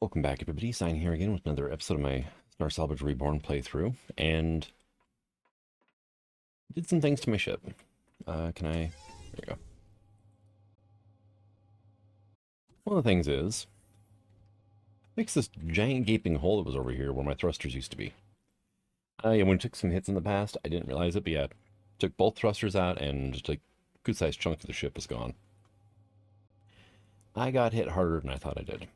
Welcome back, everybody. Sign here again with another episode of my Salvage Reborn playthrough, and did some things to my ship. Can I? There you go. One of the things is, fix this giant gaping hole that was over here where my thrusters used to be. Yeah, when I took some hits in the past, I didn't realize it, but yeah, took both thrusters out, and just a good-sized chunk of the ship was gone. I got hit harder than I thought I did.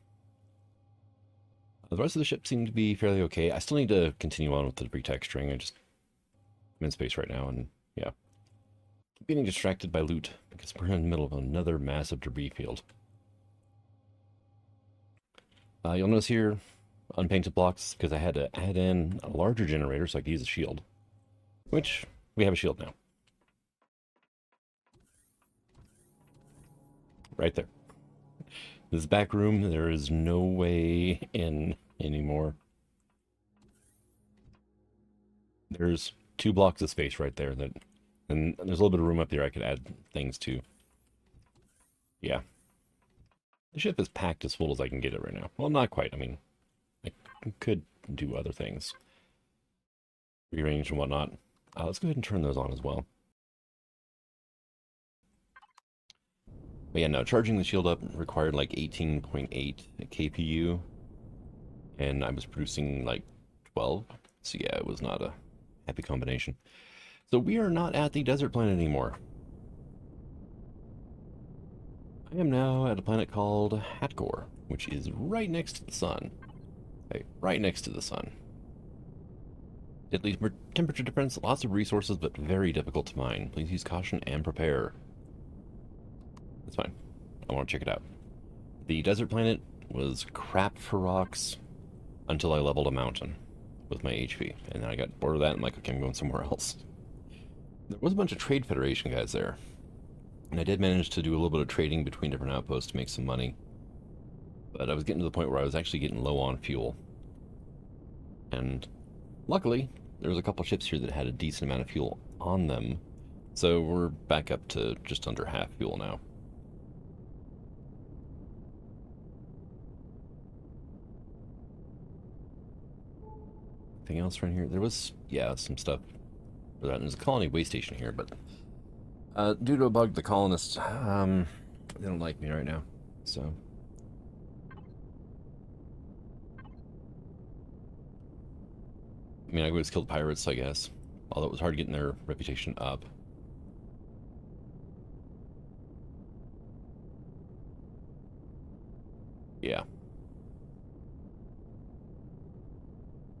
The rest of the ship seemed to be fairly okay. I still need to continue on with the retexturing. I'm in space right now, and yeah. Keep getting distracted by loot, because we're in the middle of another massive debris field. You'll notice here, unpainted blocks, because I had to add in a larger generator so I could use a shield. Which, we have a shield now. Right there. This back room, there is no way in anymore. There's 2 blocks of space right there, and there's a little bit of room up there I could add things to. Yeah. The ship is packed as full as I can get it right now. Well, not quite. I mean, I could do other things. Rearrange and whatnot. Let's go ahead and turn those on as well. But yeah, no, charging the shield up required like 18.8 kpu, and I was producing like 12, so yeah, it was not a happy combination. So we are not at the desert planet anymore. I am now at a planet called Hatgor, which is right next to the sun. Okay, right next to the sun. Deadly temperature difference, lots of resources, but very difficult to mine. Please use caution and prepare. That's fine. I want to check it out. The desert planet was crap for rocks until I leveled a mountain with my HP. And then I got bored of that and like, okay, I'm going somewhere else. There was a bunch of Trade Federation guys there. And I did manage to do a little bit of trading between different outposts to make some money. But I was getting to the point where I was actually getting low on fuel. And luckily, there was a couple ships here that had a decent amount of fuel on them. So we're back up to just under half fuel now. Anything else around here? There was, yeah, some stuff for that. There's a colony way station here, but due to a bug, the colonists, they don't like me right now, so. I mean, I always killed pirates, I guess, although it was hard getting their reputation up. Yeah.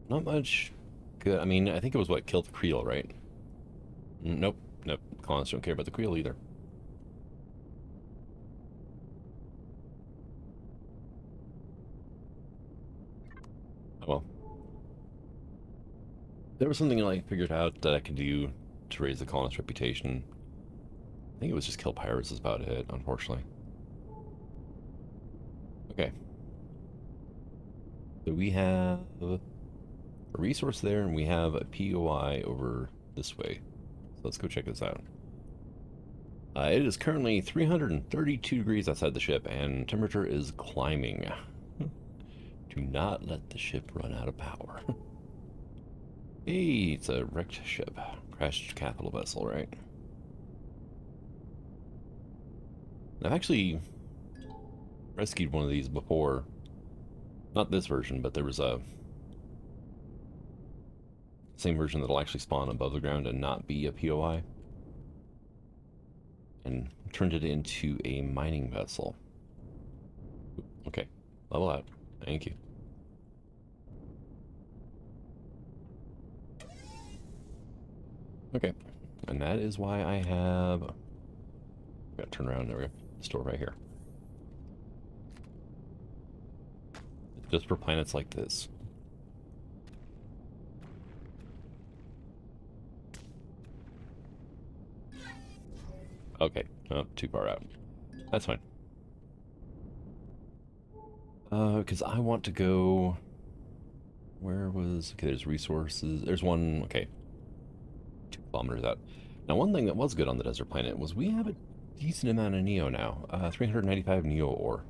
Not much good. I mean, I think it was what killed the Creel, right? Nope. Nope. Colonists don't care about the Creel either. Oh well. There was something I figured out that I could do to raise the colonist reputation. I think it was just kill pirates is about it, unfortunately. Okay. So we have a resource there, and we have a POI over this way. So let's go check this out. It is currently 332 degrees outside the ship, and temperature is climbing. Do not let the ship run out of power. Hey, it's a wrecked ship. Crashed capital vessel, right? I've actually rescued one of these before. Not this version, but there was a same version that'll actually spawn above the ground and not be a POI. And turned it into a mining vessel. Okay, level out. Thank you. Okay, and that is why I have... Gotta turn around, there we go. Store right here. Just for planets like this. Okay, oh, too far out. That's fine. Because I want to go... Where was... Okay, there's resources. There's one... Okay. 2 kilometers out. Now, one thing that was good on the desert planet was we have a decent amount of Neo now. 395 Neo ore.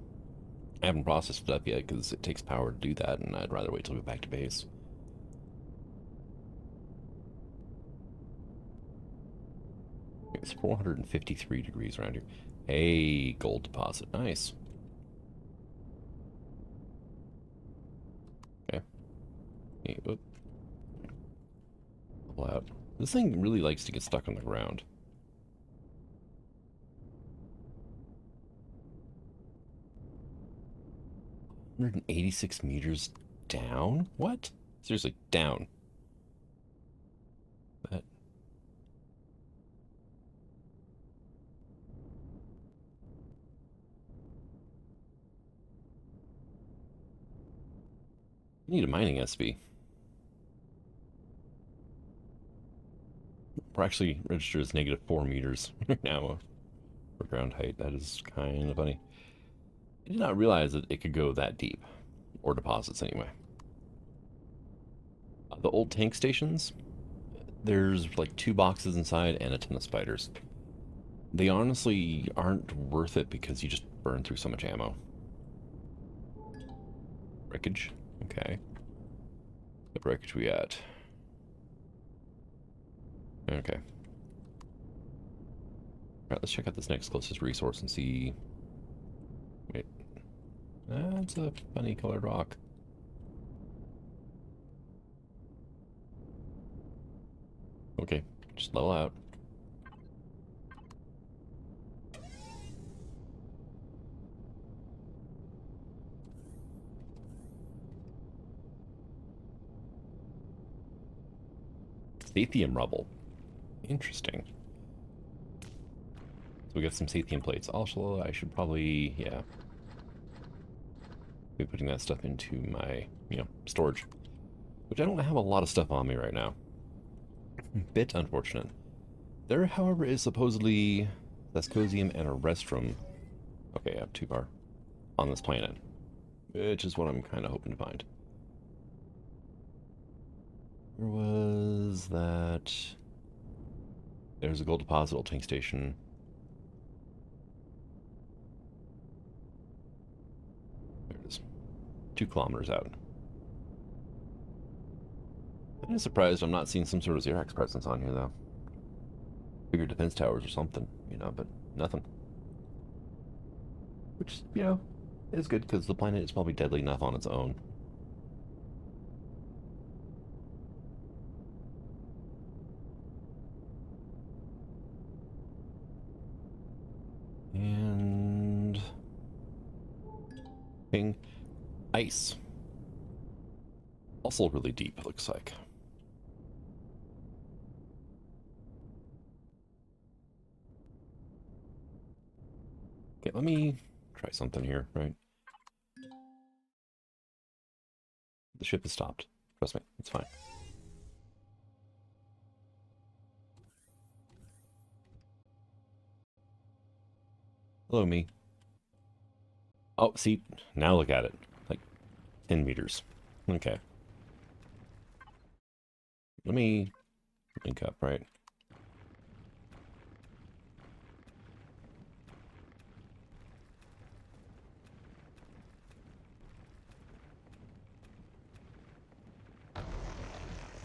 I haven't processed it up yet because it takes power to do that, and I'd rather wait till we go back to base. It's 453 degrees around here. Hey, gold deposit. Nice. Okay. Hey, whoop. Pull out. This thing really likes to get stuck on the ground. $186 meters down? What? Seriously, down. That. I need a mining SV. We're actually registered as -4 meters now for ground height. That is kind of funny. I did not realize that it could go that deep. Or deposits, anyway. The old tank stations, there's like 2 boxes inside and a ton of spiders. They honestly aren't worth it because you just burn through so much ammo. Wreckage? Okay. What wreckage we at? Okay. Alright, let's check out this next closest resource and see... Wait. That's a funny colored rock. Okay, just level out. Sathium rubble. Interesting. So we got some Sathium plates. Also, I should probably, yeah, be putting that stuff into my, storage. Which I don't have a lot of stuff on me right now. Bit unfortunate. There, however, is supposedly Thescosium and a restroom. Okay, I have 2 bar on this planet, which is what I'm kind of hoping to find. Where was that? There's a gold deposit, old tank station. There it is. 2 kilometers out. I'm surprised I'm not seeing some sort of Xerox presence on here, though. Bigger defense towers or something, but nothing. Which, is good, because the planet is probably deadly enough on its own. And... ping. Ice. Also really deep, it looks like. Okay, let me try something here, right? The ship has stopped. Trust me, it's fine. Hello, me. Oh, see, now look at it. Like, 10 meters. Okay. Let me link up, right?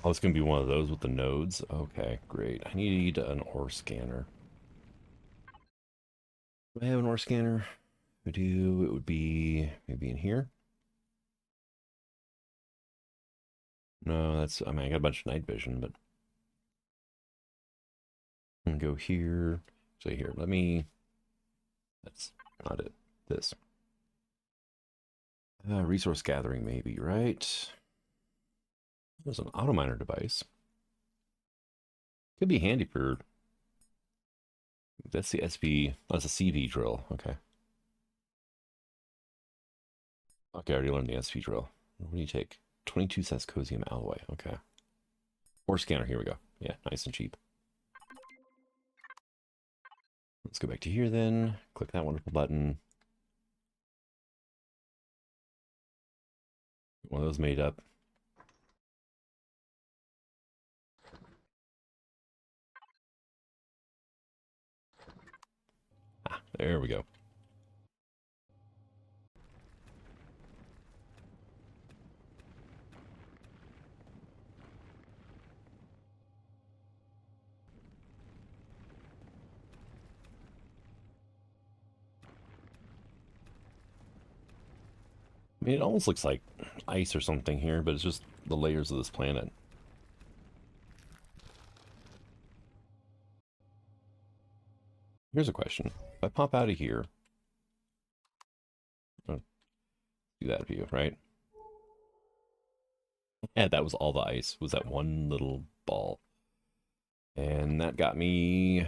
Oh, it's going to be one of those with the nodes? Okay, great. I need an ore scanner. Do I have an ore scanner? If I do, it would be maybe in here. No, that's... I mean, I got a bunch of night vision, but... I'm going to go here. So here, let me... That's not it. This. Resource gathering, maybe, right? There's an auto miner device. Could be handy for... That's the SV... Oh, that's a CV drill. Okay. Okay, I already learned the SV drill. What do you take? 22 Thescosium alloy. Okay. Ore scanner. Here we go. Yeah, nice and cheap. Let's go back to here then. Click that wonderful button. One of those made up. Ah, there we go. I mean, it almost looks like ice or something here, but it's just the layers of this planet. Here's a question. If I pop out of here, oh, do that view, right? Yeah, that was all the ice, was that one little ball. And that got me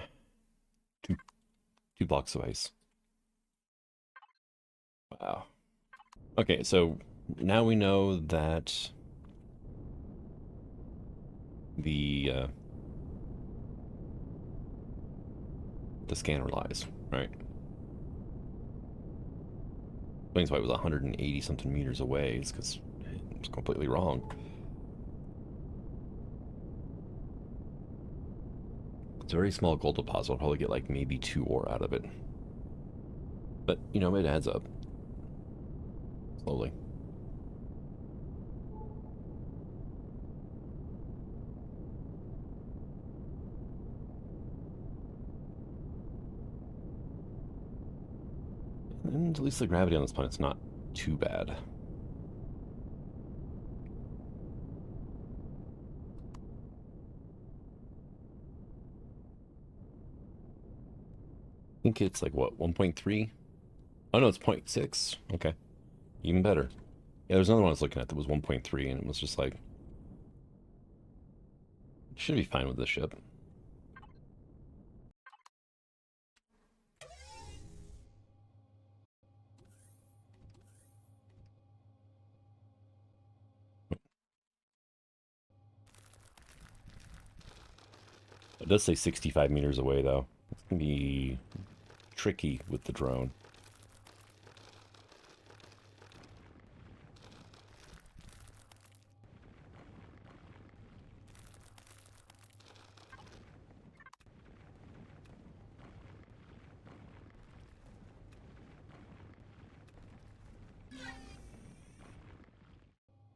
two blocks of ice. Wow. Okay, so now we know that the scanner lies, right? Explains why it was 180 something meters away. It's because it's completely wrong. It's a very small gold deposit. I'll probably get like maybe 2 ore out of it. But, you know, it adds up. Slowly. And at least the gravity on this planet's not too bad. I think it's like, what, 1.3? Oh, no, it's 0.6. Okay. Even better. Yeah, there's another one I was looking at that was 1.3, and it was just like... Should be fine with this ship. It does say 65 meters away, though. It's going to be tricky with the drone.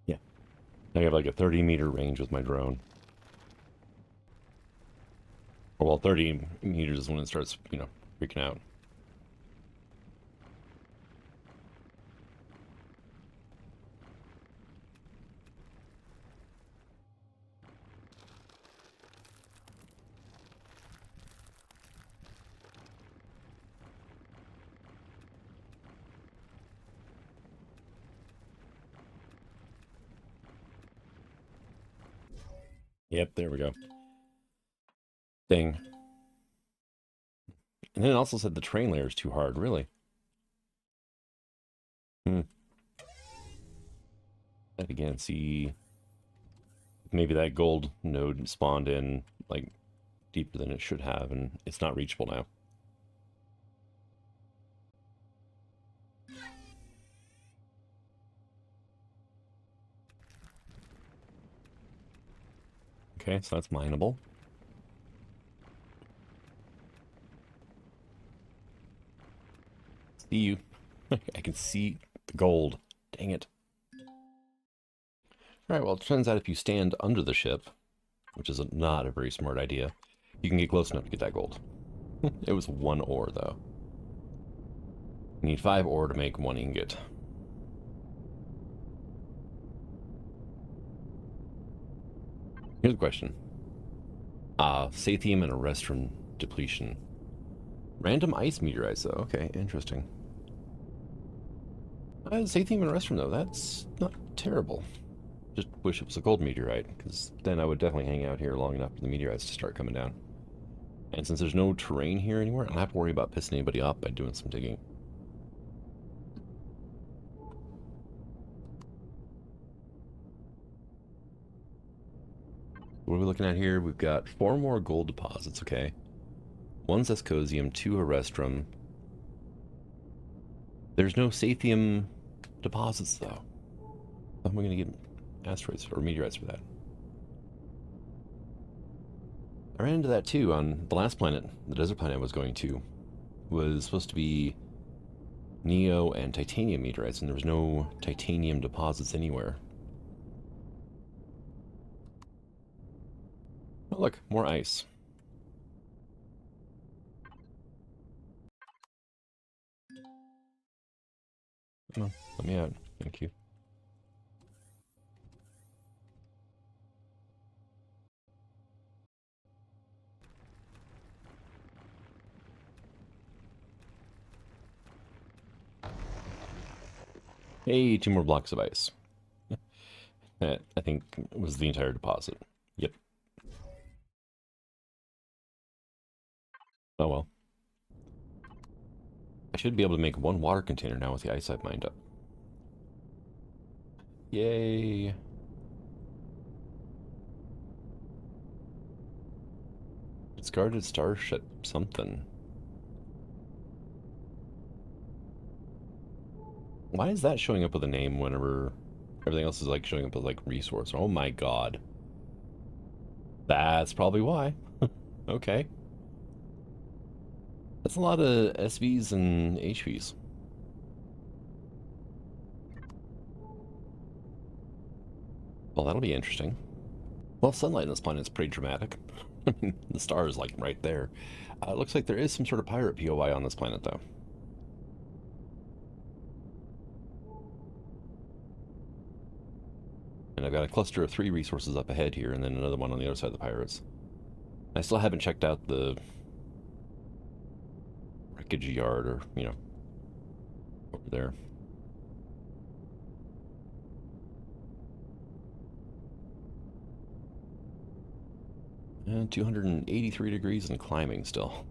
Yeah. I have like a 30-meter range with my drone. Well, 30 meters is when it starts, you know, freaking out. Yep, there we go. Dang. And then it also said the train layer is too hard, really. Hmm. And again, see, maybe that gold node spawned in, like, deeper than it should have, and it's not reachable now. Okay, so that's mineable. See you. I can see the gold. Dang it. All right, well, it turns out if you stand under the ship, which is not a very smart idea, you can get close enough to get that gold. It was 1 ore, though. You need 5 ore to make 1 ingot. Here's a question. Sathium and a restrum depletion. Random ice meteorites, though. Okay, interesting. Sathium and restrum, though, that's not terrible. Just wish it was a gold meteorite, because then I would definitely hang out here long enough for the meteorites to start coming down. And since there's no terrain here anymore, I don't have to worry about pissing anybody off by doing some digging. What are we looking at here? We've got 4 more gold deposits, okay. 1 zescosium, 2 herestrum. There's no sathium deposits, though. How am I going to get asteroids or meteorites for that? I ran into that too on the last planet, the desert planet I was going to. Was supposed to be neo and titanium meteorites, and there was no titanium deposits anywhere. Oh, look, more ice. Come on, let me out. Thank you. Hey, 2 more blocks of ice. That, I think, was the entire deposit. Yep. Oh well. I should be able to make 1 water container now with the ice I've mined up. Yay! Discarded starship something. Why is that showing up with a name whenever everything else is like showing up with like resource? Oh my god. That's probably why. Okay. That's a lot of SVs and HVs. Well, that'll be interesting. Well, sunlight on this planet is pretty dramatic. I mean, the star is like right there. It looks like there is some sort of pirate POI on this planet, though. And I've got a cluster of 3 resources up ahead here, and then another one on the other side of the pirates. I still haven't checked out the wreckage yard, or, you know, over there. And 283 degrees and climbing still.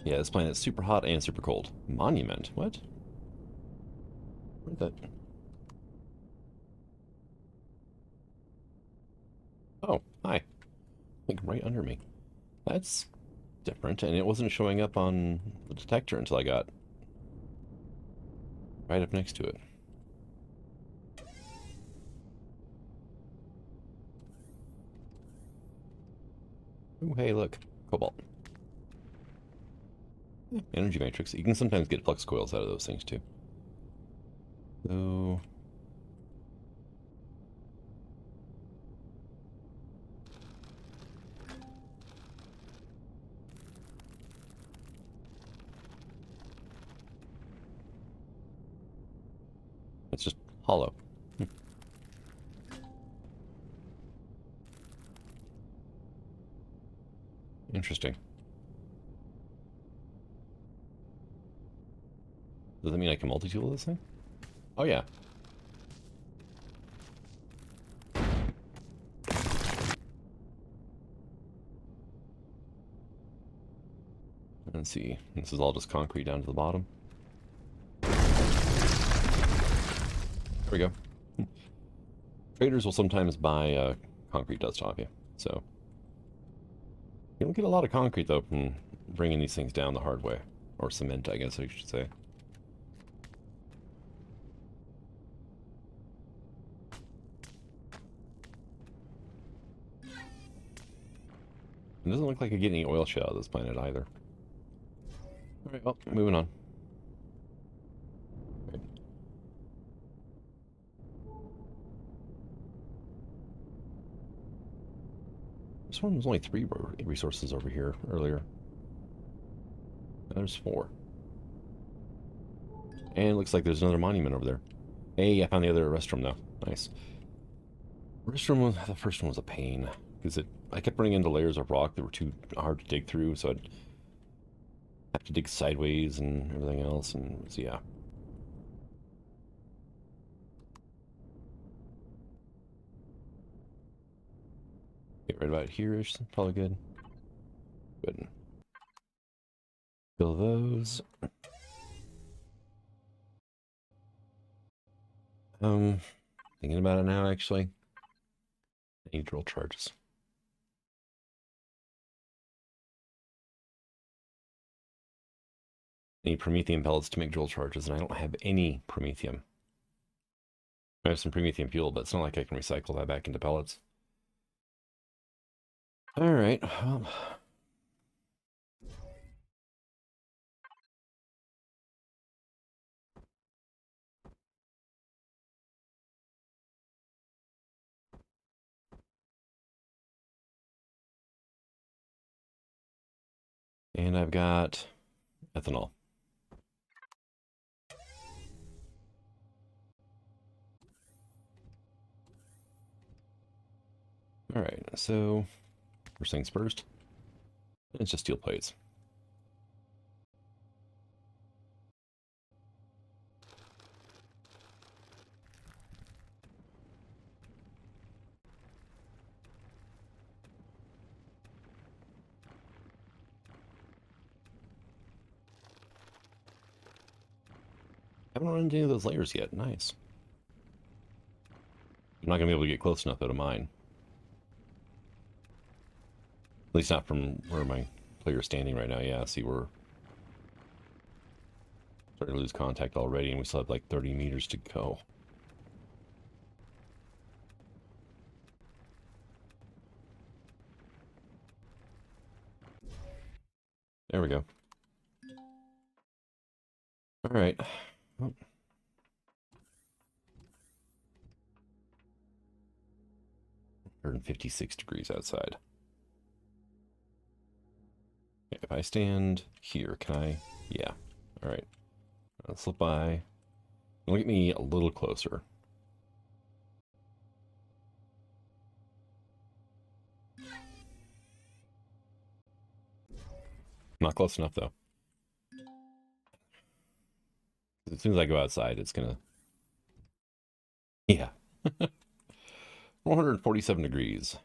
Yeah, this planet's super hot and super cold. Monument? What? Where'd that... Oh, hi. Like right under me. That's different, and it wasn't showing up on the detector until I got right up next to it. Oh, hey, look. Cobalt. Yeah, energy matrix. You can sometimes get flux coils out of those things, too. So... it's just hollow. Interesting. Does that mean I can multi-tool this thing? Oh, yeah. Let's see. This is all just concrete down to the bottom. There we go. Traders will sometimes buy concrete dust off you, so... You don't get a lot of concrete, though, from bringing these things down the hard way. Or cement, I guess I should say. It doesn't look like I get any oil shit out of this planet either. Alright, well, moving on. Right. This one was only 3 resources over here earlier. Now there's 4. And it looks like there's another monument over there. Hey, I found the other restroom though. Nice. The first one was a pain. Because I kept running into layers of rock that were too hard to dig through, so I'd have to dig sideways and everything else, and so yeah. Get right about here-ish, probably good. Good. Fill those. Thinking about it now, actually. I need drill charges. I need promethium pellets to make drill charges, and I don't have any promethium. I have some promethium fuel, but it's not like I can recycle that back into pellets. Alright, well... And I've got ethanol. Alright, so first things first, it's just steel plates. Haven't run into any of those layers yet. Nice. I'm not going to be able to get close enough, though, to mine. At least not from where my player's standing right now. Yeah, see, we're starting to lose contact already, and we still have like 30 meters to go. There we go. All right. Oh. 156 degrees outside. Okay, if I stand here, can I? Yeah. All right. I'll slip by. It'll get me a little closer. Not close enough, though. As soon as I go outside, it's gonna... Yeah. 447 degrees.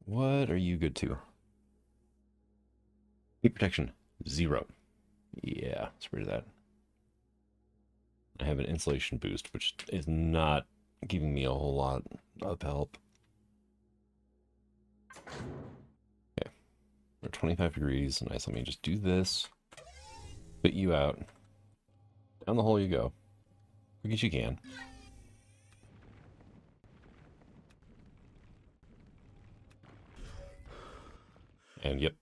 What are you good to? Heat protection, 0. Yeah, let's rid of that. I have an insulation boost, which is not giving me a whole lot of help. Okay, we're 25 degrees. Nice, let me just do this. Spit you out. Down the hole you go. Quick as you can. And yep.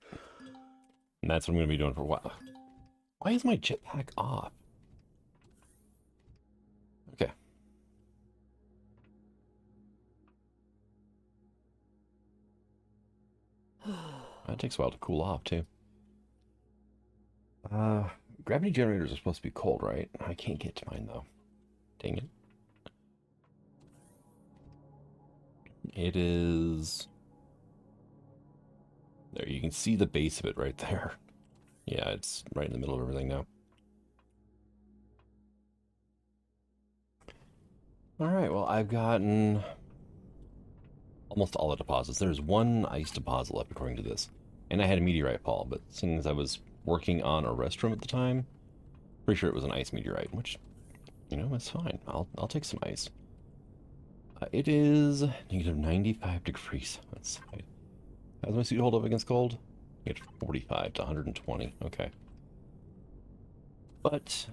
And that's what I'm going to be doing for a while. Why is my jetpack off? Okay. That takes a while to cool off, too. Gravity generators are supposed to be cold, right? I can't get to mine, though. Dang it. It is... There, you can see the base of it right there. Yeah, it's right in the middle of everything now. Alright, well, I've gotten almost all the deposits. There's one ice deposit left, according to this. And I had a meteorite fall, but seeing as I was working on a restroom at the time, pretty sure it was an ice meteorite, which, you know, it's fine. I'll take some ice. It is negative 95 degrees. That's fine. How does my suit hold up against cold? Get 45 to 120. Okay. But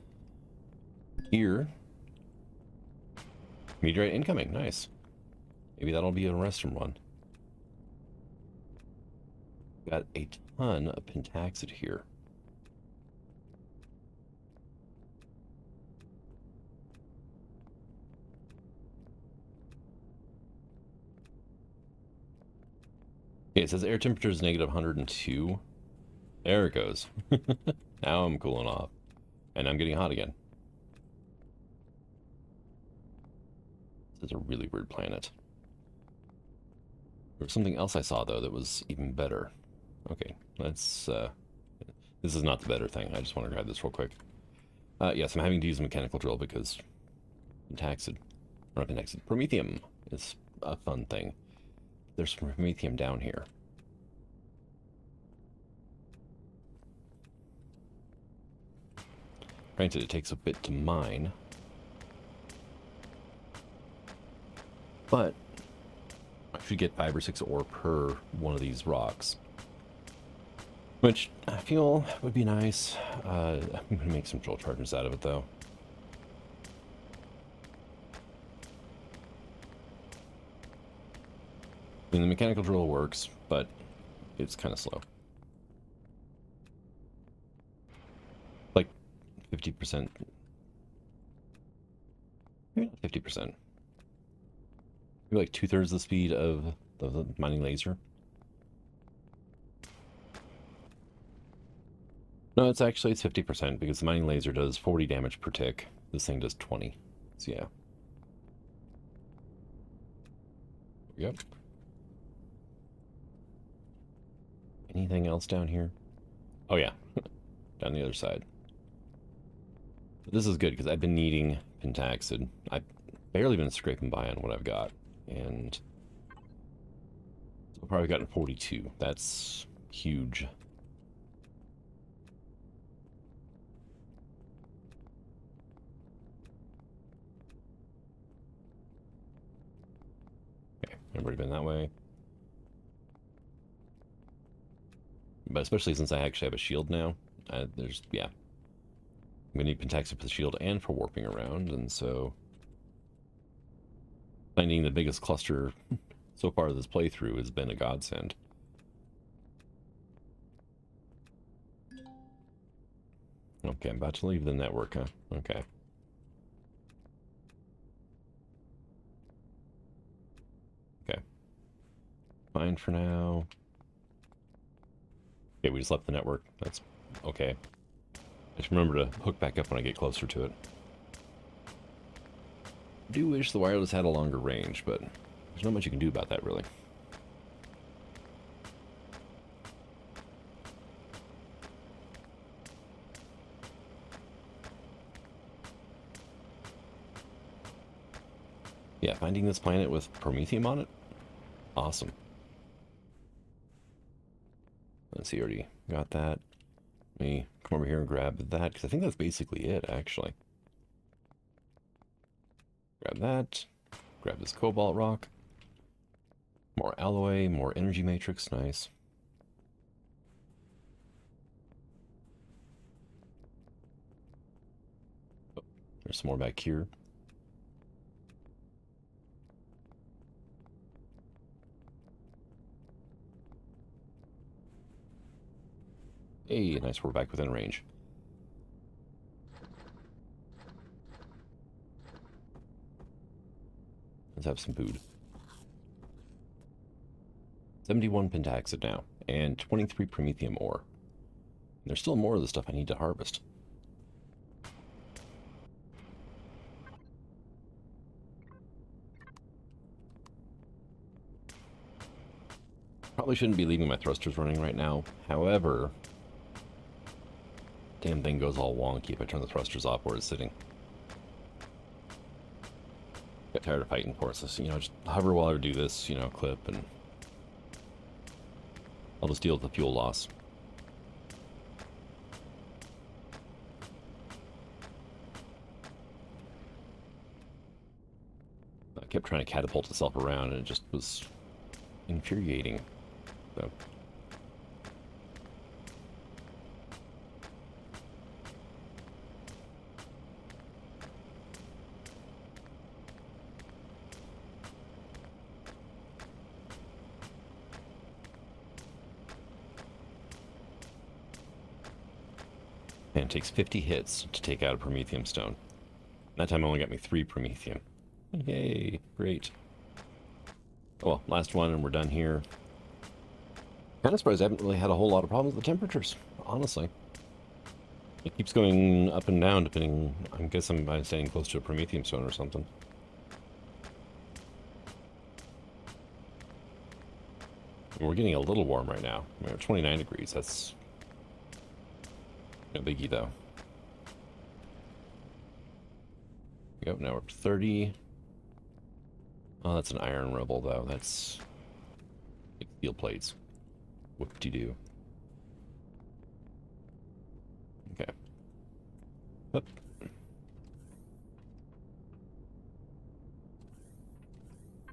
here, meteorite incoming. Nice. Maybe that'll be a restroom one. Got a ton of pentaxid here. Okay, it says air temperature is negative 102. There it goes. Now I'm cooling off. And I'm getting hot again. This is a really weird planet. There was something else I saw, though, that was even better. Okay, let's... this is not the better thing. I just want to grab this real quick. Yes, I'm having to use a mechanical drill because pentaxid, or not pentaxid, promethium is a fun thing. There's some promethium down here. Granted, it takes a bit to mine. But I should get 5 or 6 ore per one of these rocks. Which I feel would be nice. I'm going to make some drill charges out of it, though. I mean, the mechanical drill works, but it's kind of slow. Like 50%. Maybe not 50%. Maybe like 2/3 the speed of the mining laser. No, it's 50% because the mining laser does 40 damage per tick. This thing does 20. So yeah. Yep. Anything else down here? Oh yeah, down the other side. But this is good because I've been needing pentaxid. I've barely been scraping by on what I've got, and so far I've gotten 42. That's huge. Okay, I've already been that way. But especially since I actually have a shield now, yeah. I'm gonna need pentaxid for the shield and for warping around, and so finding the biggest cluster so far this playthrough has been a godsend. Okay, I'm about to leave the network, huh? Okay. Okay. Fine for now. Okay, we just left the network. That's okay. Just remember to hook back up when I get closer to it. I do wish the wireless had a longer range, but there's not much you can do about that, really. Yeah, finding this planet with Promethium on it? Awesome. Let's see, already got that. Let me come over here and grab that, because I think that's basically it, actually. Grab that. Grab this cobalt rock. More alloy, more energy matrix, nice. Oh, there's some more back here. Hey, nice, we're back within range. Let's have some food. 71 pentaxid now, and 23 promethium ore. There's still more of the stuff I need to harvest. Probably shouldn't be leaving my thrusters running right now. However, damn thing goes all wonky if I turn the thrusters off where it's sitting. Get tired of fighting for it, so, you know, just hover while I do this, you know, clip, and I'll just deal with the fuel loss. I kept trying to catapult itself around, and it just was infuriating. So. And it takes 50 hits to take out a promethium stone. That time only got me 3 promethium. Yay, great. Oh, well, last one and we're done here. Kind of surprised I haven't really had a whole lot of problems with the temperatures, honestly. It keeps going up and down depending, I guess I'm staying close to a promethium stone or something. We're getting a little warm right now. We're at 29 degrees, that's no biggie though. Yep, now we're up to 30. Oh, that's an iron rebel though. That's steel plates. Whoop-de-doo. Okay. Up.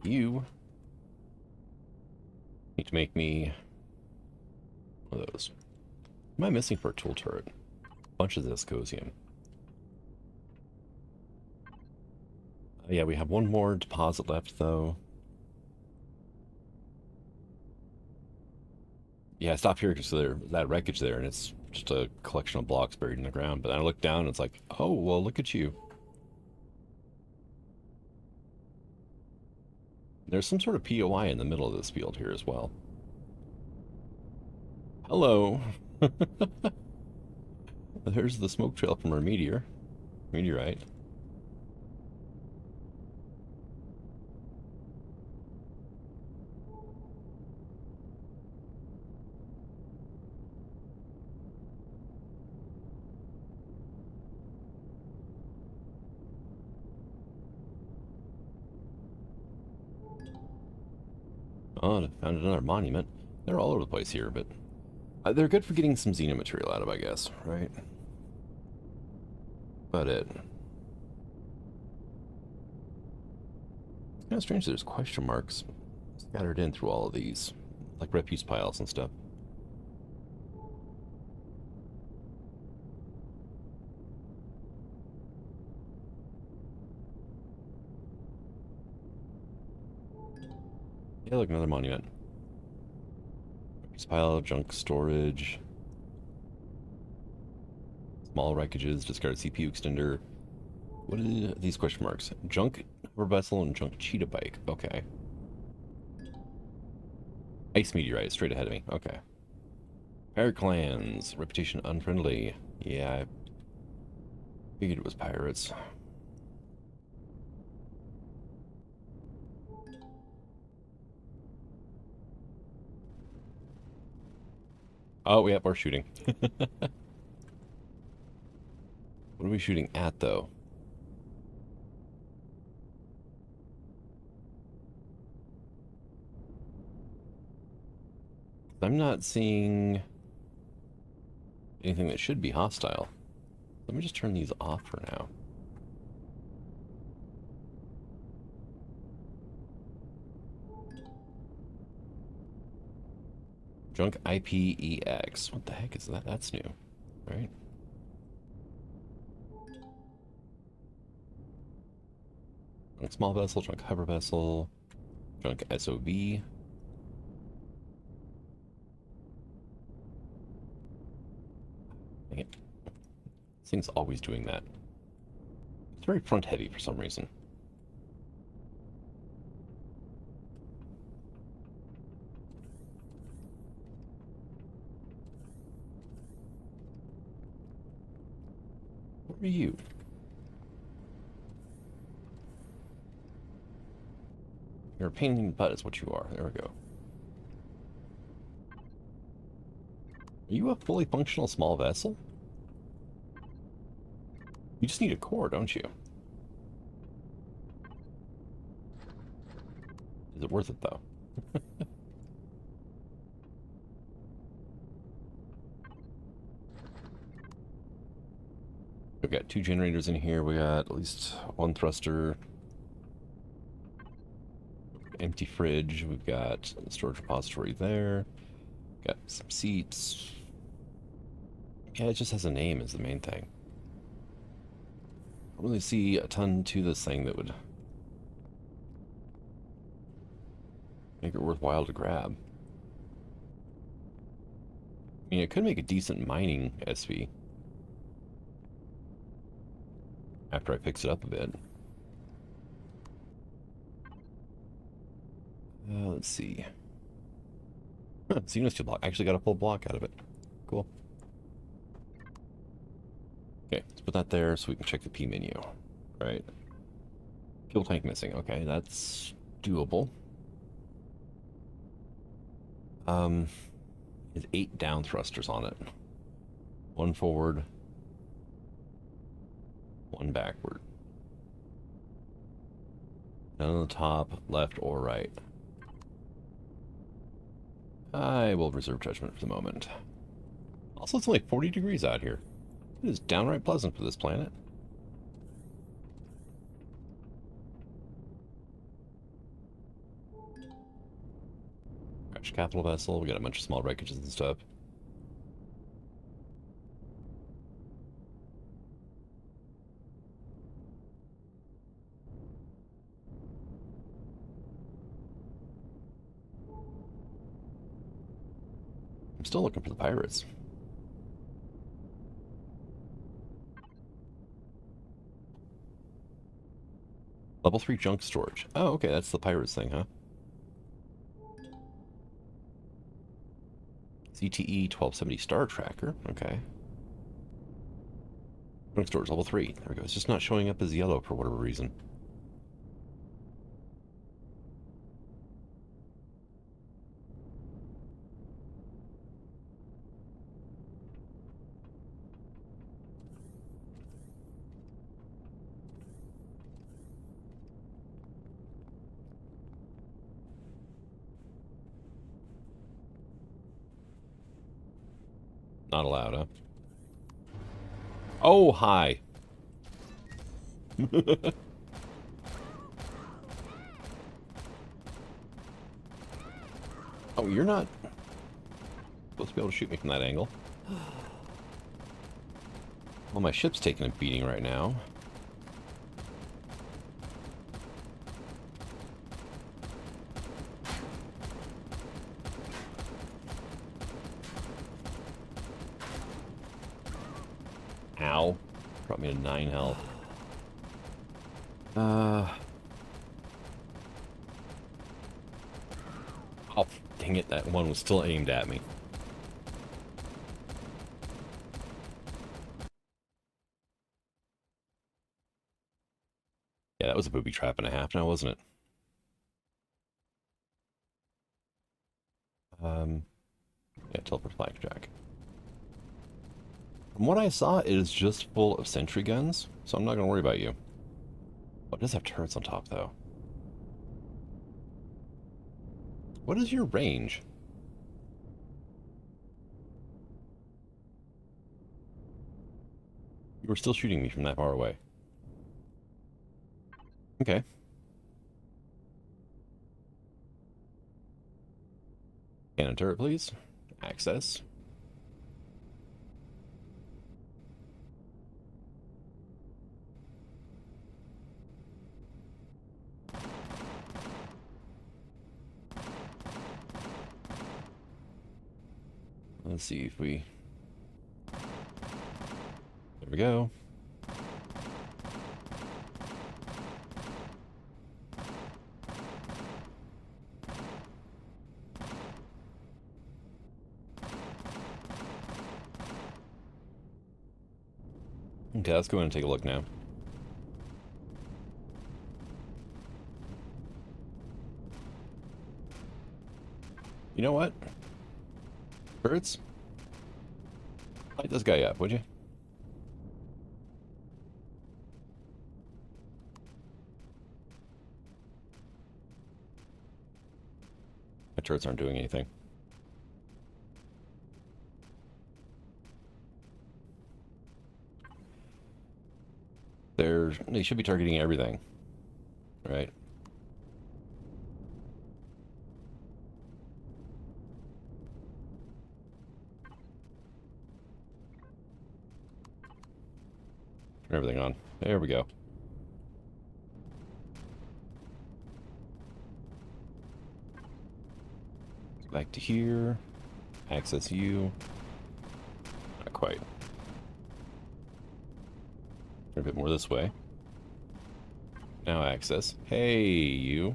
You need to make me one of those. What am I missing for a tool turret? Bunch of viscosium. Yeah, we have one more deposit left, though. Yeah, I stopped here because there's that wreckage there, and it's just a collection of blocks buried in the ground. But I look down, and it's like, oh, well, look at you. There's some sort of POI in the middle of this field here as well. Hello. There's the smoke trail from our meteorite. Oh, I found another monument. They're all over the place here, but they're good for getting some Xena material out of, I guess, right? But it's kind of strange there's question marks scattered in through all of these, like refuse piles and stuff. Yeah, look, another monument. Refuse pile, junk storage, small wreckages, discarded CPU extender. What are these question marks? Junk hover vessel and junk cheetah bike. Okay. Ice meteorite straight ahead of me. Okay. Pirate clans. Reputation unfriendly. Yeah, I figured it was pirates. Oh, yeah, we're shooting. What are we shooting at, though? I'm not seeing anything that should be hostile. Let me just turn these off for now. Junk IPEX. What the heck is that? That's new, right? Junk small vessel, junk hover vessel, junk SOV. Dang it. This thing's always doing that. It's very front heavy for some reason. What are you? You're a pain in the butt is what you are. There we go. Are you a fully functional small vessel? You just need a core, don't you? Is it worth it, though? We've got 2 generators in here. We got at least 1 thruster. Empty fridge. We've got a storage repository there. Got some seats. Yeah, it just has a name is the main thing. I don't really see a ton to this thing that would make it worthwhile to grab. I mean, it could make a decent mining SV after I fix it up a bit. Let's see. Xenosteel block. Actually got a full block out of it. Cool. Okay, let's put that there so we can check the P menu. Right. Fuel tank missing. Okay, that's doable. There's 8 down thrusters on it. 1 forward, 1 backward. None on the top, left, or right. I will reserve judgment for the moment. Also, it's only 40 degrees out here. It is downright pleasant for this planet. Crash capital vessel. We got a bunch of small wreckages and stuff. I'm still looking for the pirates. Level 3 junk storage. Oh, okay, that's the pirates thing, huh? CTE 1270 Star Tracker. Okay. Storage level 3. There we go. It's just not showing up as yellow for whatever reason. Not allowed, huh? Oh, hi. Oh, you're not supposed to be able to shoot me from that angle. Well, my ship's taking a beating right now. Ow. Brought me to 9 health. Oh, dang it. That one was still aimed at me. Yeah, that was a booby trap and a half now, wasn't it? Yeah, teleport blackjack. From what I saw, it is just full of sentry guns, so I'm not going to worry about you. Oh, it does have turrets on top, though. What is your range? You were still shooting me from that far away. Okay. Cannon turret, please. Access. Let's see if we... There we go. Okay, let's go in and take a look now. You know what? Turrets? Light this guy up, would you? My turrets aren't doing anything. They should be targeting everything, right? Turn everything on. There we go. Back to here. Access you. Not quite. Turn a bit more this way. Now access. Hey, you.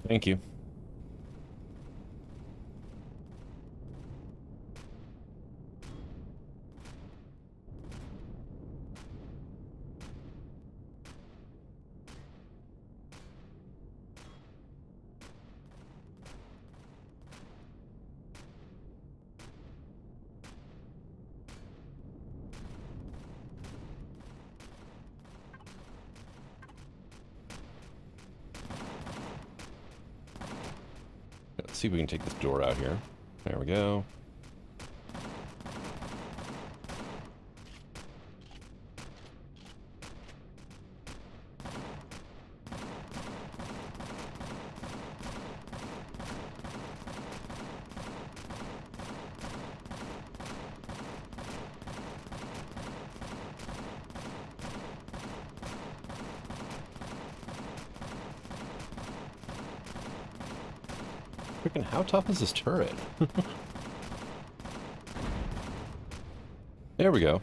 Thank you. Let's see if we can take this door out here. There we go. Freaking, how tough is this turret? There we go.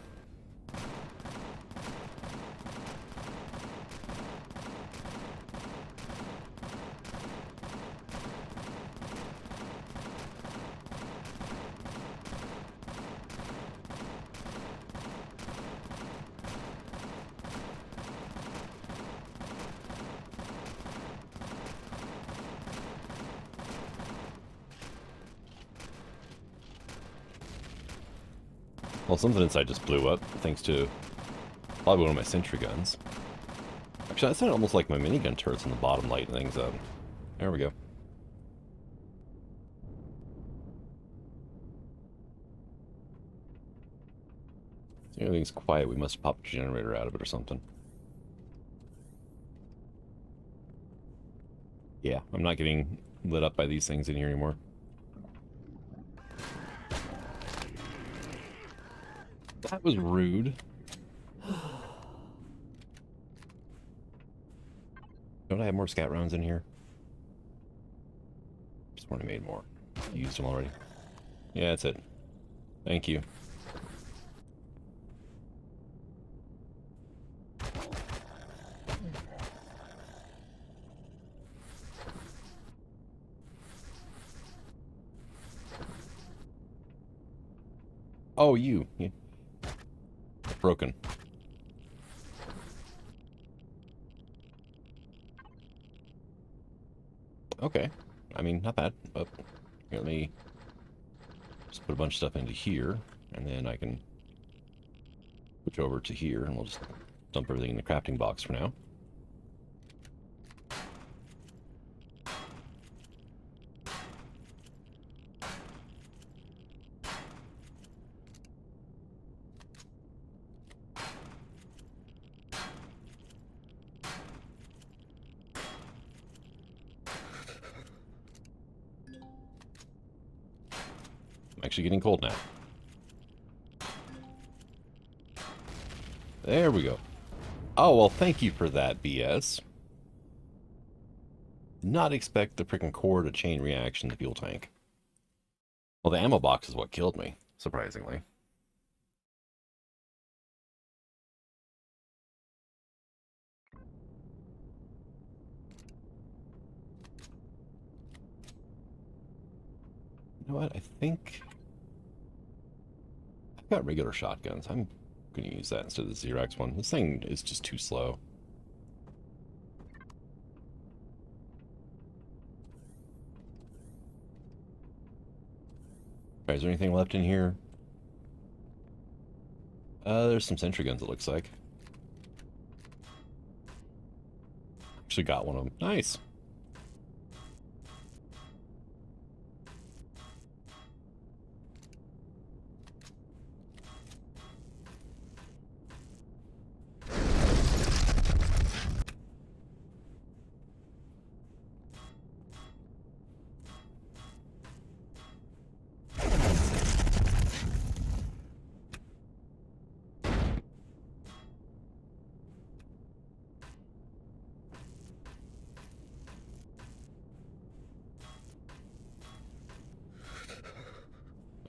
Well, something inside just blew up, thanks to probably one of my sentry guns. Actually, that sounded almost like my minigun turrets on the bottom lighting things up. There we go. So everything's quiet. We must pop a generator out of it or something. Yeah, I'm not getting lit up by these things in here anymore. That was rude. Don't I have more scat rounds in here? Just want to made more. Used them already. Yeah, that's it. Thank you. Oh, you. Yeah. Broken. Okay. I mean, not bad, but here, let me just put a bunch of stuff into here, and then I can switch over to here, and we'll just dump everything in the crafting box for now. I'm actually getting cold now. There we go. Oh, well, thank you for that, BS. Not expect the freaking core to chain reaction to fuel tank. Well, the ammo box is what killed me, surprisingly. You know what? I think I've got regular shotguns. I'm going to use that instead of the Xerox one. This thing is just too slow. Right, is there anything left in here? There's some sentry guns, it looks like. Actually got one of them. Nice.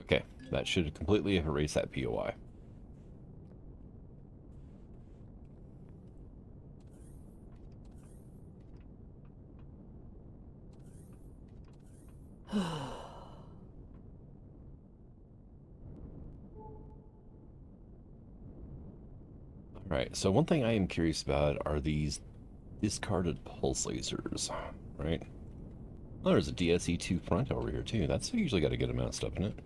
Okay, that should completely erase that POI. Alright, so one thing I am curious about are these discarded pulse lasers, right? Oh, there's a DSE-2 front over here too. That's usually got a good amount of stuff in it.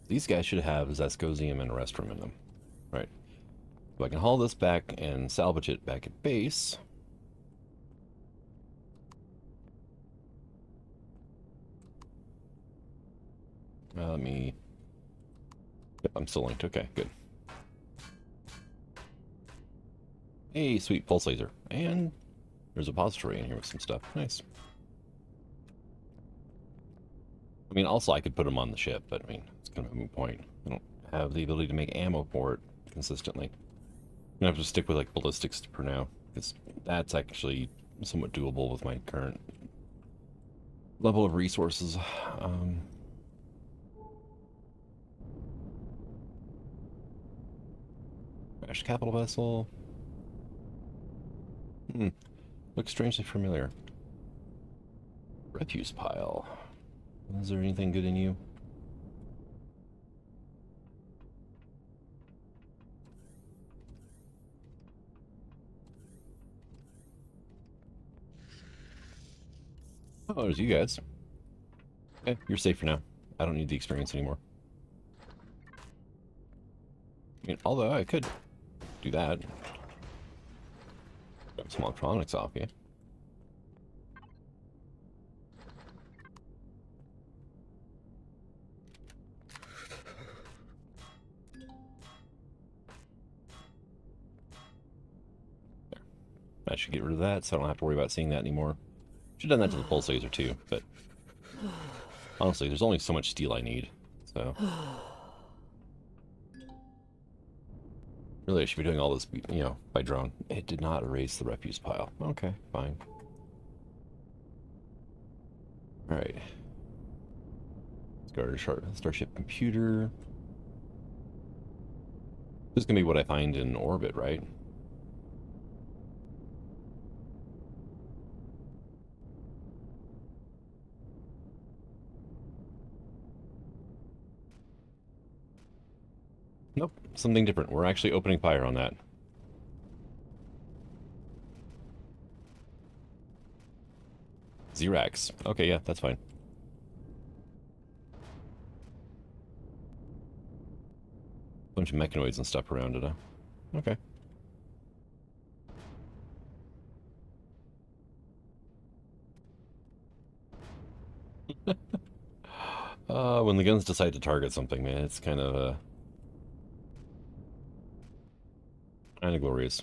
These guys should have Zascosium and Restroom in them. Right. So I can haul this back and salvage it back at base. Let me... Yep, I'm still linked. Okay, good. Hey, sweet pulse laser. And there's a repository in here with some stuff. Nice. I mean, also I could put them on the ship, but I mean, it's kind of a moot point. I don't have the ability to make ammo for it consistently. I'm gonna have to stick with like ballistics for now, because that's actually somewhat doable with my current level of resources. Crashed capital vessel. Looks strangely familiar. Refuse pile. Is there anything good in you? Oh, there's you guys. Okay, you're safe for now. I don't need the experience anymore. I mean, although I could do that. Grab some electronics off you. There. I should get rid of that so I don't have to worry about seeing that anymore. Should have done that to the pulse laser too, but honestly, there's only so much steel I need, so... Really, I should be doing all this, you know, by drone. It did not erase the refuse pile. Okay, fine. Alright. Let's go to Starship computer. This is going to be what I find in orbit, right? Nope, something different. We're actually opening fire on that. Xerax. Okay, yeah, that's fine. Bunch of mechanoids and stuff around it, huh? Okay. When the guns decide to target something, man, it's kind of glorious.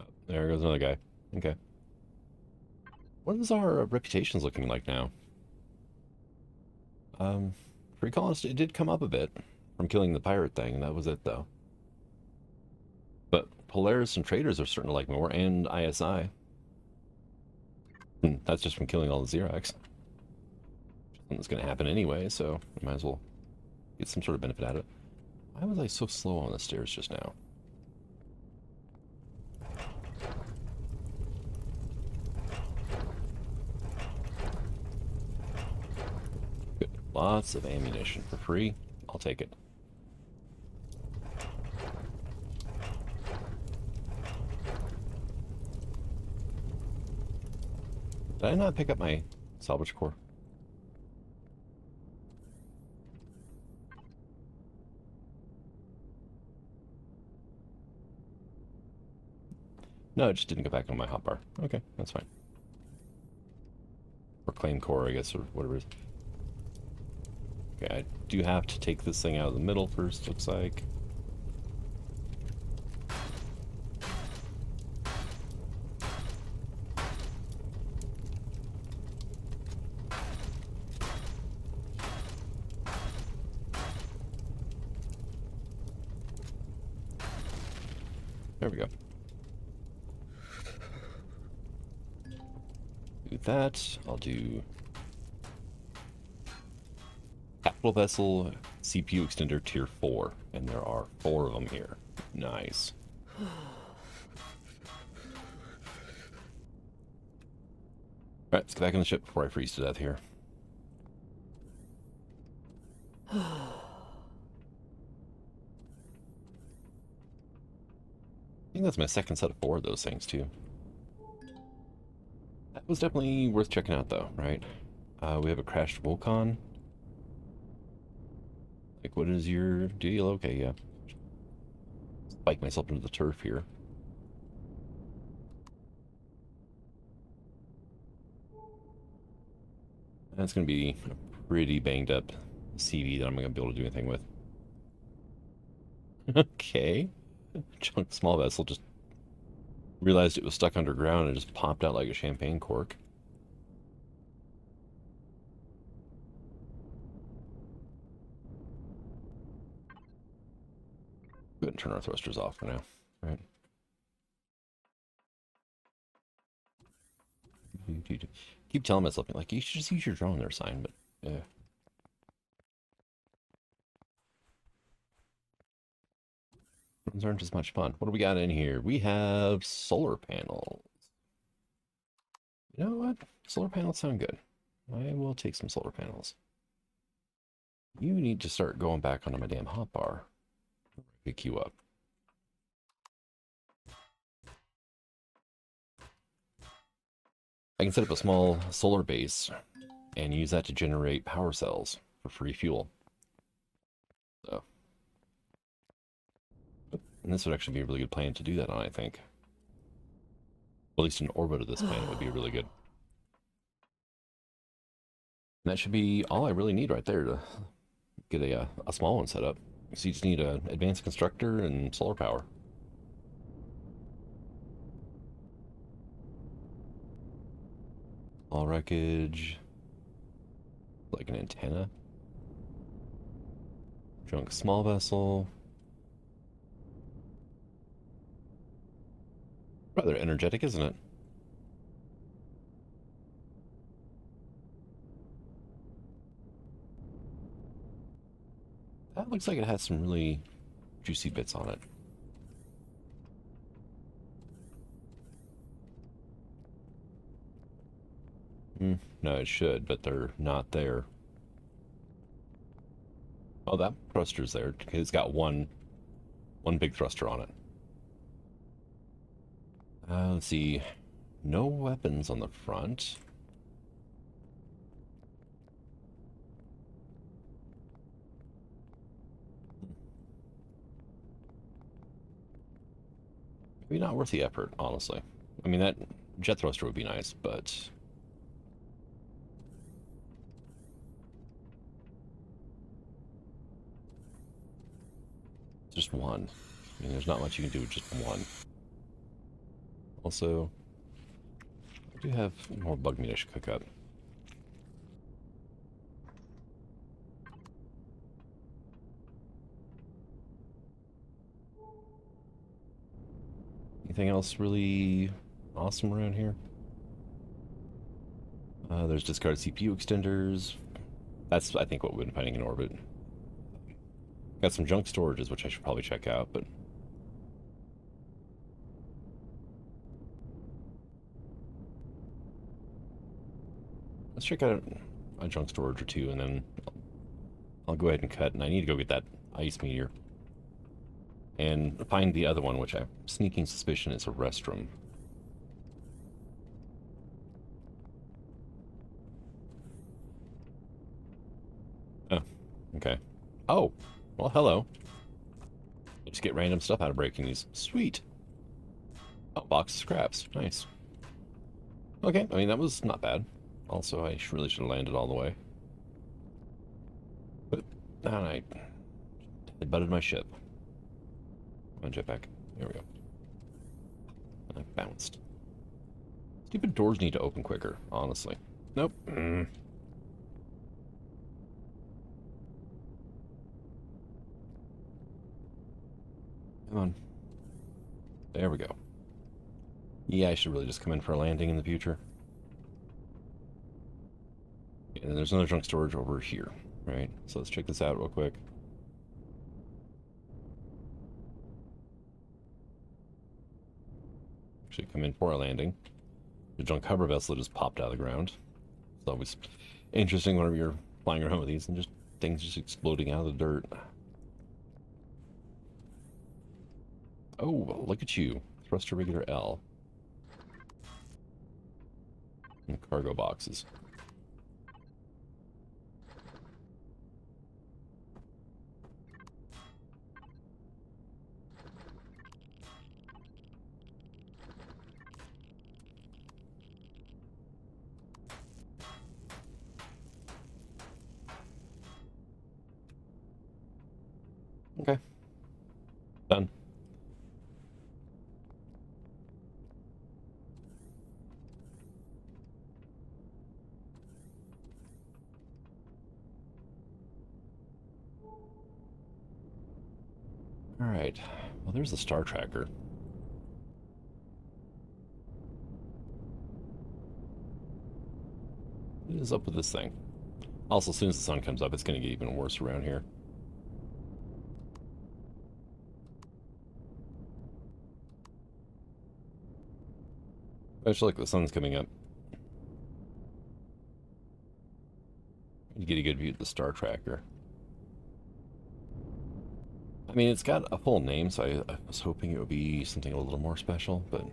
Oh, there goes another guy. Okay. What is our reputations looking like now? Free colonist, it did come up a bit from killing the pirate thing. That was it, though. But Polaris and traders are starting to like more, and ISI. That's just from killing all the Xerax. It's going to happen anyway, so I might as well get some sort of benefit out of it. Why was I so slow on the stairs just now? Good. Lots of ammunition for free. I'll take it. Did I not pick up my salvage core? No, it just didn't go back on my hotbar. Okay, that's fine. Or claim core, I guess, or whatever it is. Okay, I do have to take this thing out of the middle first, looks like. There we go. Do that. I'll do capital vessel CPU extender tier 4, and there are 4 of them here. Nice. Alright, let's get back on the ship before I freeze to death here. I think that's my second set of 4 of those things, too. That was definitely worth checking out, though, right? We have a crashed Vulcan. Like, what is your deal? Okay, yeah. Spike myself into the turf here. That's going to be a pretty banged up CV that I'm going to be able to do anything with. Okay. Chunk small vessel just realized it was stuck underground and just popped out like a champagne cork. Go ahead and turn our thrusters off for now. All right. Keep telling myself, like, you should just use your drone there, sign, but yeah. Drones aren't as much fun. What do we got in here? We have solar panels. You know what? Solar panels sound good. I will take some solar panels. You need to start going back onto my damn hotbar. Pick you up. I can set up a small solar base and use that to generate power cells for free fuel. So, and this would actually be a really good plan to do that on, I think. At least in orbit of this planet would be really good. And that should be all I really need right there to get a small one set up. So you just need an advanced constructor and solar power. All wreckage. Like an antenna. Junk small vessel. Rather energetic, isn't it? That looks like it has some really juicy bits on it. No, it should, but they're not there. Oh, that thruster's there. It's got one big thruster on it. Let's see. No weapons on the front. Maybe not worth the effort, honestly. I mean, that jet thruster would be nice, but... just one. I mean, there's not much you can do with just one. Also, I do have more bug meat I should cook up. Anything else really awesome around here? There's discarded CPU extenders. That's, I think, what we've been finding in orbit. Got some junk storages, which I should probably check out, but... let's check out a junk storage or two, and then I'll go ahead and cut, and I need to go get that ice meteor. And find the other one, which I have sneaking suspicion is a restroom. Oh, okay. Oh, well, hello. I just get random stuff out of breaking these. Sweet. Oh, box of scraps. Nice. Okay, I mean, that was not bad. Also, I really should have landed all the way. But, I butted my ship. Come on, jetpack. There we go. I bounced. Stupid doors need to open quicker, honestly. Nope. Come on. There we go. Yeah, I should really just come in for a landing in the future. And there's another junk storage over here, right? So let's check this out real quick. Actually, come in for a landing. The junk hover vessel just popped out of the ground. It's always interesting whenever you're flying around with these and just things just exploding out of the dirt. Oh, look at you. Thruster regular L. And cargo boxes. Okay. Done. Alright. Well, there's the star tracker. What is up with this thing? Also, as soon as the sun comes up, it's going to get even worse around here. Especially like the sun's coming up. You get a good view of the star tracker. I mean, it's got a full name, so I was hoping it would be something a little more special, but...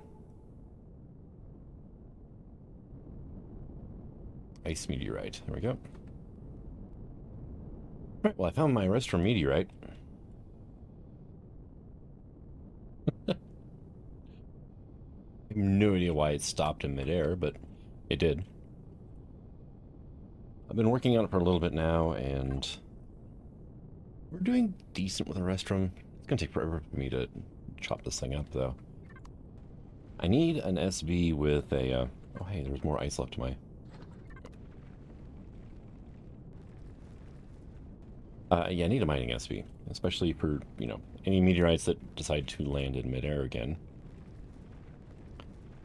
ice meteorite. There we go. Alright, well, I found my restroom meteorite. I have no idea why it stopped in midair, but it did. I've been working on it for a little bit now, and we're doing decent with the restroom. It's gonna take forever for me to chop this thing up, though. I need an SV with a, oh hey, there's more ice left to my... yeah, I need a mining SV, especially for, you know, any meteorites that decide to land in midair again.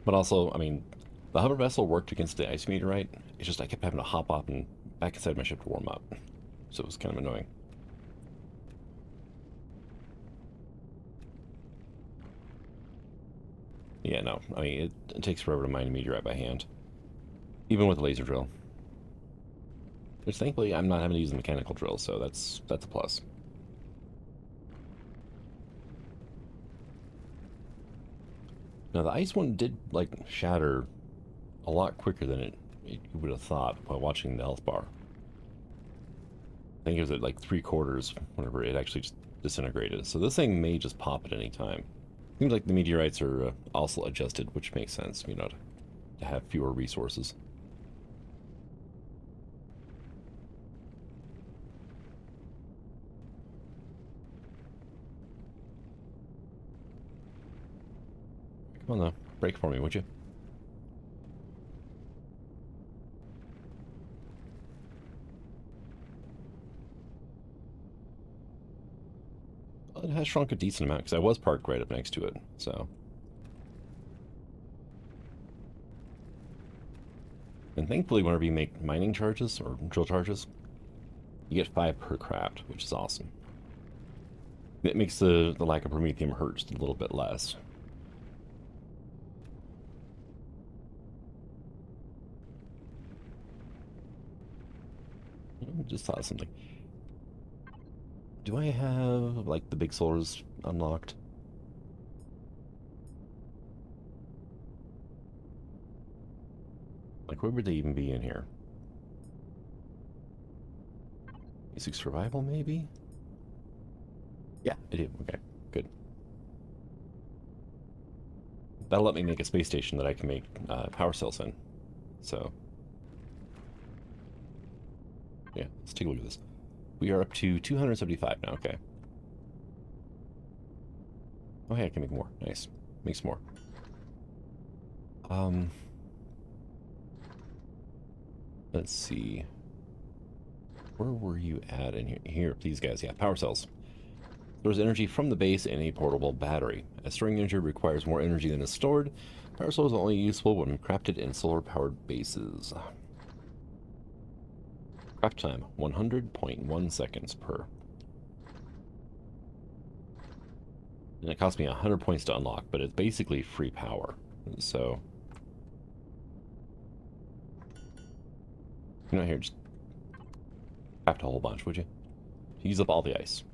But also, I mean, the hover vessel worked against the ice meteorite. It's just I kept having to hop off and back inside my ship to warm up. So it was kind of annoying. Yeah, no, I mean, it takes forever to mine a meteorite by hand. Even with a laser drill. Which thankfully I'm not having to use a mechanical drill, so that's a plus. Now the ice one did, like, shatter a lot quicker than you would have thought while watching the health bar. I think it was at like 3/4 whenever it actually just disintegrated. So this thing may just pop at any time. Seems like the meteorites are also adjusted, which makes sense, you know, to have fewer resources. Come on, though. Break for me, would you? Well, it has shrunk a decent amount, because I was parked right up next to it, so... And thankfully, whenever you make mining charges, or drill charges, you get 5 per craft, which is awesome. It makes the lack of promethium hurt just a little bit less. I just thought of something. Do I have, like, the big solars unlocked? Like, where would they even be in here? Basic survival, maybe? Yeah, I do. Okay, good. That'll let me make a space station that I can make power cells in. So... yeah, let's take a look at this. We are up to 275 now, okay. Oh, hey, I can make more. Nice. Make some more. Let's see. Where were you at in here? Here, these guys. Yeah, power cells. Stores energy from the base in a portable battery. As storing energy requires more energy than is stored, power cells are only useful when crafted in solar-powered bases. Craft time, 100.1 seconds per. And it cost me 100 points to unlock, but it's basically free power. So... you know, here, just craft a whole bunch, would you? Use up all the ice.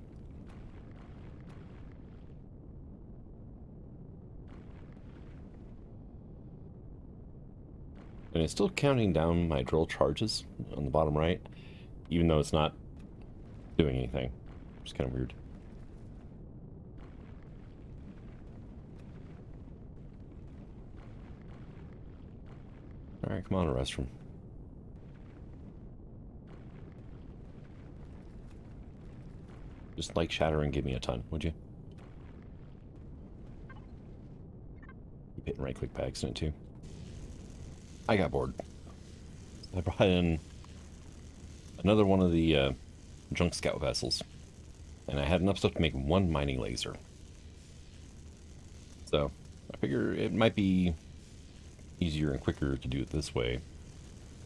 And it's still counting down my drill charges on the bottom right, even though it's not doing anything. It's kind of weird. Alright, come on, a restroom. Just like shatter and give me a ton, would you? Keep hitting right click by accident too. I got bored. I brought in another one of the junk scout vessels, and I had enough stuff to make one mining laser. So I figure it might be easier and quicker to do it this way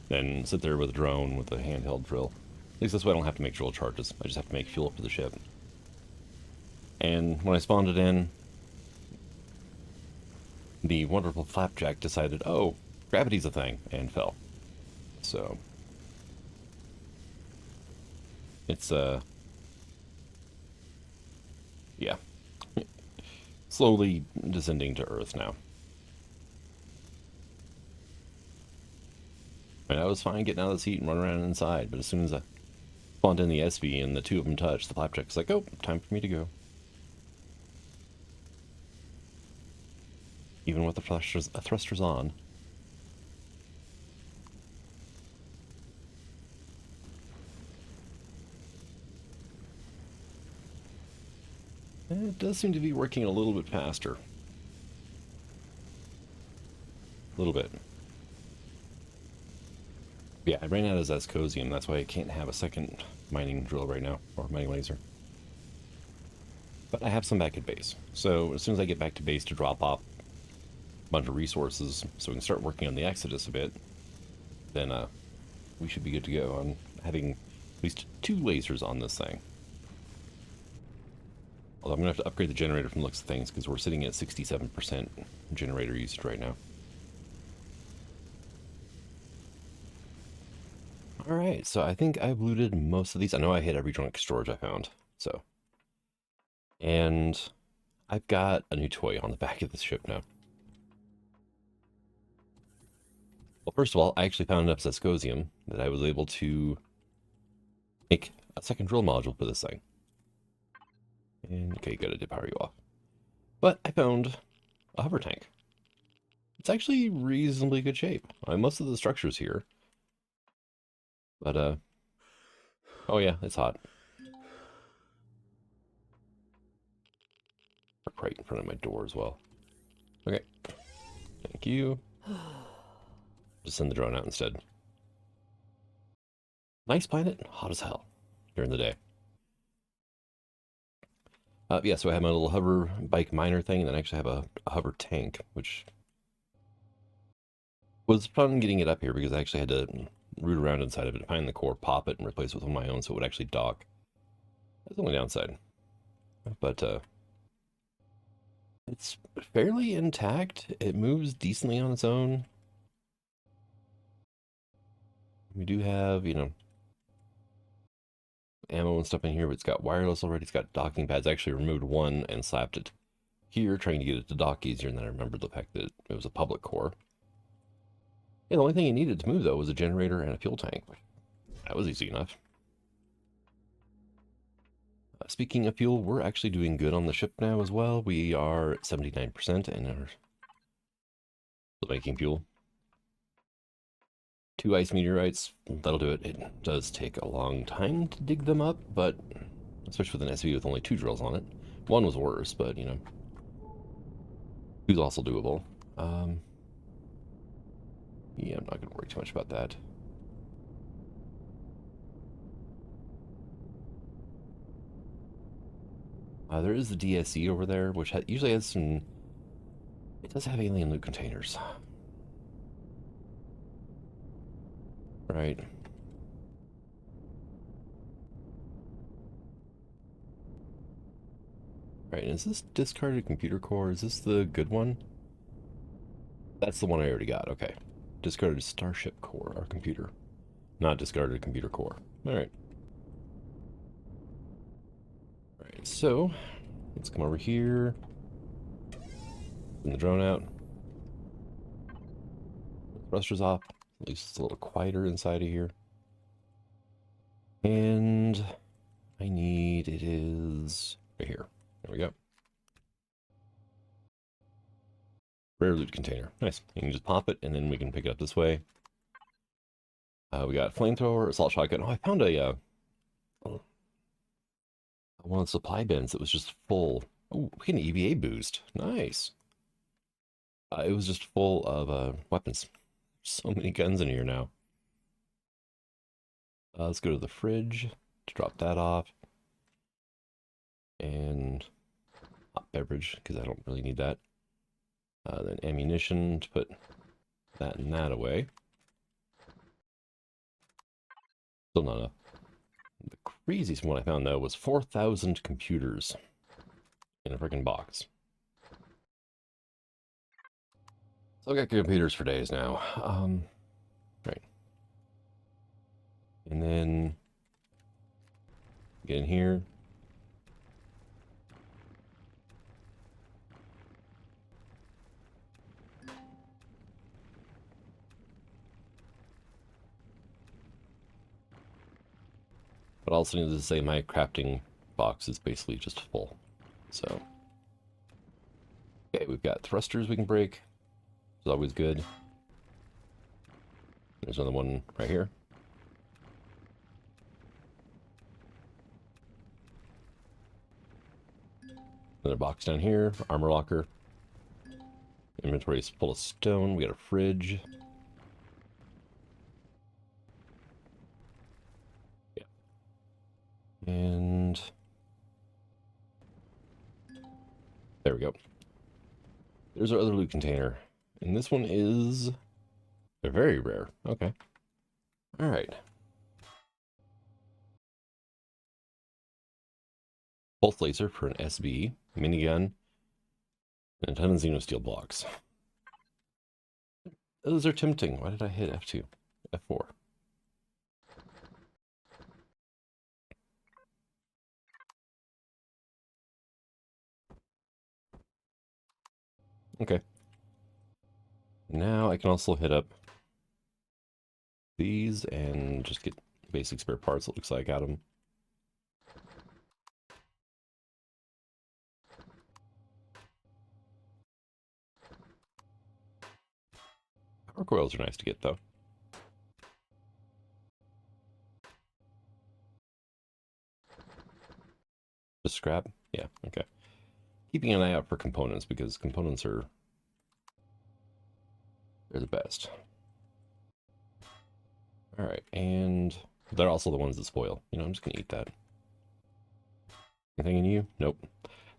than sit there with a drone with a handheld drill. At least this way I don't have to make drill charges. I just have to make fuel for the ship. And when I spawned it in, the wonderful Flapjack decided, oh, gravity's a thing, and fell. So, it's, yeah. Slowly descending to Earth now. And I was fine getting out of the seat and running around inside, but as soon as I spawned in the SV and the two of them touched, the flapjack's like, oh, time for me to go. Even with the thrusters on. It does seem to be working a little bit faster. A little bit. Yeah, I ran out of Zascosium, that's why I can't have a second mining drill right now, or mining laser. But I have some back at base. So as soon as I get back to base to drop off a bunch of resources so we can start working on the Exodus a bit, then we should be good to go on having at least 2 lasers on this thing. Although I'm going to have to upgrade the generator from the looks of things because we're sitting at 67% generator usage right now. Alright, so I think I've looted most of these. I know I hit every junk storage I found, so. And I've got a new toy on the back of this ship now. Well, first of all, I actually found enough Zascosium that I was able to make a second drill module for this thing. And, okay, good, I did power you off. But I found a hover tank. It's actually reasonably good shape. Most of the structure's here. But, oh yeah, it's hot. Right in front of my door as well. Okay. Thank you. Just send the drone out instead. Nice planet, hot as hell during the day. Yeah, so I have my little hover bike miner thing, and then I actually have a hover tank, which was fun getting it up here because I actually had to root around inside of it, find the core, pop it, and replace it with one of my own so it would actually dock. That's the only downside. But it's fairly intact. It moves decently on its own. We do have, you know, ammo and stuff in here, but it's got wireless already. It's got docking pads. I actually removed one and slapped it here, trying to get it to dock easier, and then I remembered the fact that it was a public core. Yeah, the only thing it needed to move, though, was a generator and a fuel tank. That was easy enough. Speaking of fuel, we're actually doing good on the ship now as well. We are at 79% and are still making fuel. 2 ice meteorites, that'll do it. It does take a long time to dig them up, but especially with an SV with only 2 drills on it. One was worse, but, you know, 2's also doable. Yeah, I'm not going to worry too much about that. There is the DSE over there, which usually has some... It does have alien loot containers. Right. Right, is this discarded computer core? Is this the good one? That's the one I already got, okay. Discarded starship core, our computer. Not discarded computer core. Alright. Alright, so let's come over here. Send the drone out. Thrusters off. At least it's a little quieter inside of here. And I need, it is right here. There we go. Rare loot container. Nice. You can just pop it, and then we can pick it up this way. We got flamethrower, assault shotgun. Oh, I found a one of the supply bins that was just full. Oh, we get an EVA boost. Nice. It was just full of weapons. So many guns in here now. Let's go to the fridge to drop that off. And hot beverage, because I don't really need that. Then ammunition to put that and that away. Still not enough. The craziest one I found, though, was 4,000 computers in a freaking box. So I've got computers for days now. Right. And then get in here. But also need to say my crafting box is basically just full. So, okay, we've got thrusters we can break, which is always good. There's another one right here. Another box down here, armor locker. Inventory is full of stone. We got a fridge. Yeah. And there we go. There's our other loot container. And this one is very rare. Okay. All right. Pulse laser for an SB, minigun, and a ton of xenosteel blocks. Those are tempting. Why did I hit F2? F4. Okay. Now I can also hit up these and just get basic spare parts, it looks like, out of them. Power coils are nice to get, though. Just scrap? Yeah, okay. Keeping an eye out for components, because components are... they're the best. Alright, and they're also the ones that spoil. You know, I'm just gonna eat that. Anything in you? Nope.